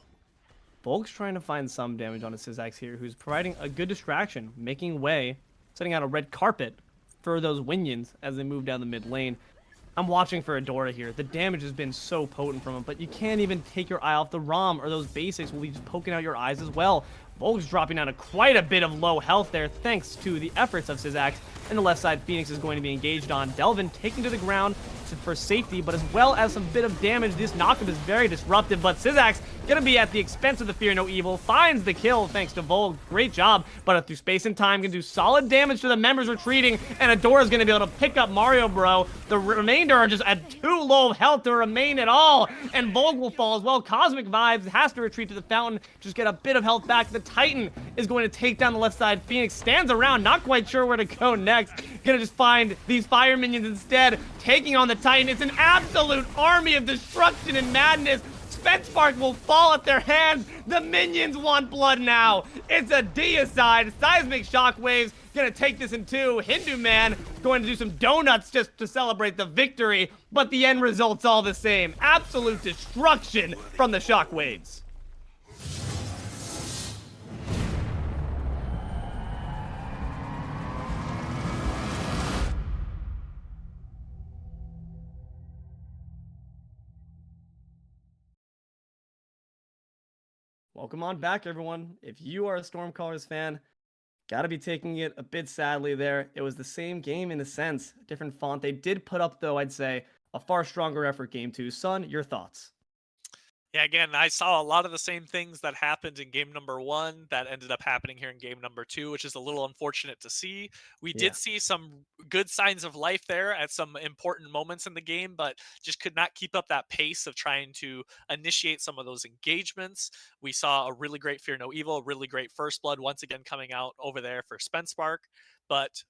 Voulg's trying to find some damage on his szax here, who's providing a good distraction, making way, setting out a red carpet for those Winions as they move down the mid lane. I'm watching for Adora here. The damage has been so potent from him, but you can't even take your eye off the ROM, or those basics will be just poking out your eyes as well. Voulg's dropping down to quite a bit of low health there, thanks to the efforts of szax. And the left side, Phoenix is going to be engaged on. Delvin taken to the ground for safety, but as well as some bit of damage. This knockup is very disruptive, but szax gonna be at the expense of the Fear No Evil, finds the kill thanks to Voulg. Great job, but through space and time can do solid damage to the members retreating, and Adora's gonna be able to pick up Mario Bro. The remainder are just at too low of health to remain at all, and Voulg will fall as well. CosmicVibez has to retreat to the fountain, just get a bit of health back. The Titan is going to take down the left side. Phoenix stands around, not quite sure where to go next. Gonna just find these fire minions instead, taking on the Titan. It's an absolute army of destruction and madness. Spark will fall at their hands. The minions want blood now. It's a deicide. Seismic Shockwaves gonna take this in 2. HiRezHinduman going to do some donuts just to celebrate the victory, but the end result's all the same. Absolute destruction from the Shockwaves. Welcome on back, everyone. If you are a Stormcallers fan, gotta be taking it a bit sadly there. It was the same game in a sense, different font. They did put up, though, I'd say, a far stronger effort game 2. Sun, your thoughts? Yeah, again, I saw a lot of the same things that happened in game number 1 that ended up happening here in game number 2, which is a little unfortunate to see. We did see some good signs of life there at some important moments in the game, but just could not keep up that pace of trying to initiate some of those engagements. We saw a really great Fear No Evil, really great First Blood once again coming out over there for Spark, but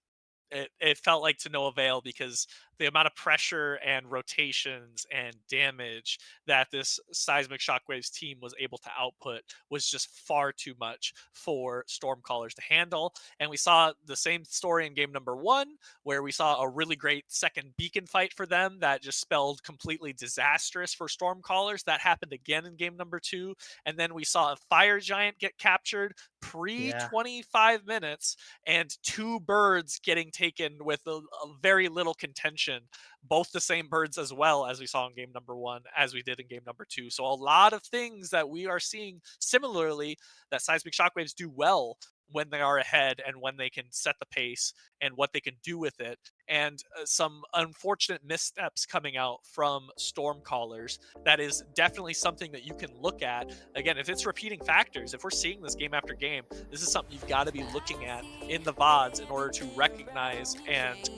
it felt like to no avail, because the amount of pressure and rotations and damage that this Seismic Shockwaves team was able to output was just far too much for Stormcallers to handle. And we saw the same story in game number 1, where we saw a really great second beacon fight for them that just spelled completely disastrous for Stormcallers. That happened again in game number 2. And then we saw a Fire Giant get captured pre-25 minutes, and 2 birds getting taken with a very little contention. Both the same birds as well as we saw in game number 1, as we did in game number 2. So a lot of things that we are seeing similarly that Seismic Shockwaves do well when they are ahead, and when they can set the pace and what they can do with it. And some unfortunate missteps coming out from Stormcallers. That is definitely something that you can look at. Again, if it's repeating factors, if we're seeing this game after game, this is something you've got to be looking at in the VODs in order to recognize and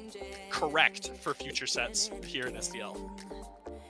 correct for future sets here in SDL.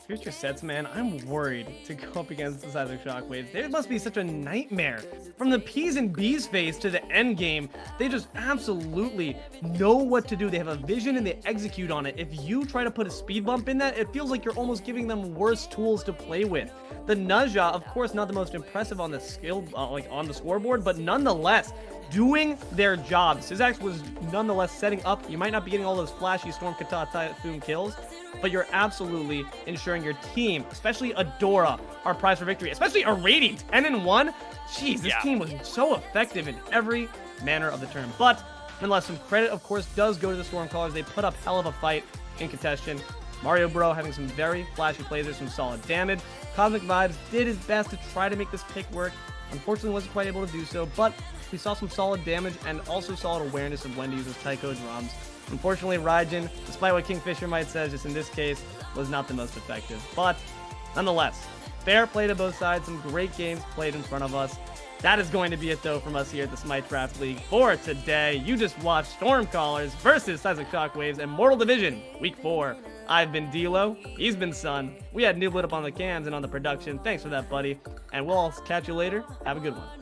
Future sets, man, I'm worried to go up against the Seismic Shockwaves. They must be such a nightmare. From the P's and B's phase to the end game, they just absolutely know what to do. They have a vision and they execute on it. If you try to put a speed bump in that, it feels like you're almost giving them worse tools to play with. The Naja, of course, not the most impressive on the skill, like on the scoreboard, but nonetheless, doing their job. szax was nonetheless setting up. You might not be getting all those flashy Storm Typhoon kills, but you're absolutely ensuring your team, especially Adora, are prized for victory. Especially Aritti, 10-1. Jeez, this team was so effective in every manner of the term. But Nonetheless, some credit, of course, does go to the Stormcallers. They put up hell of a fight in contention. Mario Bro having some very flashy plays there, some solid damage. CosmicVibez did his best to try to make this pick work. Unfortunately, wasn't quite able to do so, but we saw some solid damage and also solid awareness of when to use his Tycho drums. Unfortunately, Raijin, despite what Kingfisher might say, just in this case, was not the most effective. But nonetheless, fair play to both sides. Some great games played in front of us. That is going to be it, though, from us here at the Smite Draft League for today. You just watched Stormcallers versus Seismic Shockwaves Immortal Division, Week 4. I've been Deelo. He's been Suun. We had iNooblet up on the cams and on the production. Thanks for that, buddy. And we'll all catch you later. Have a good one.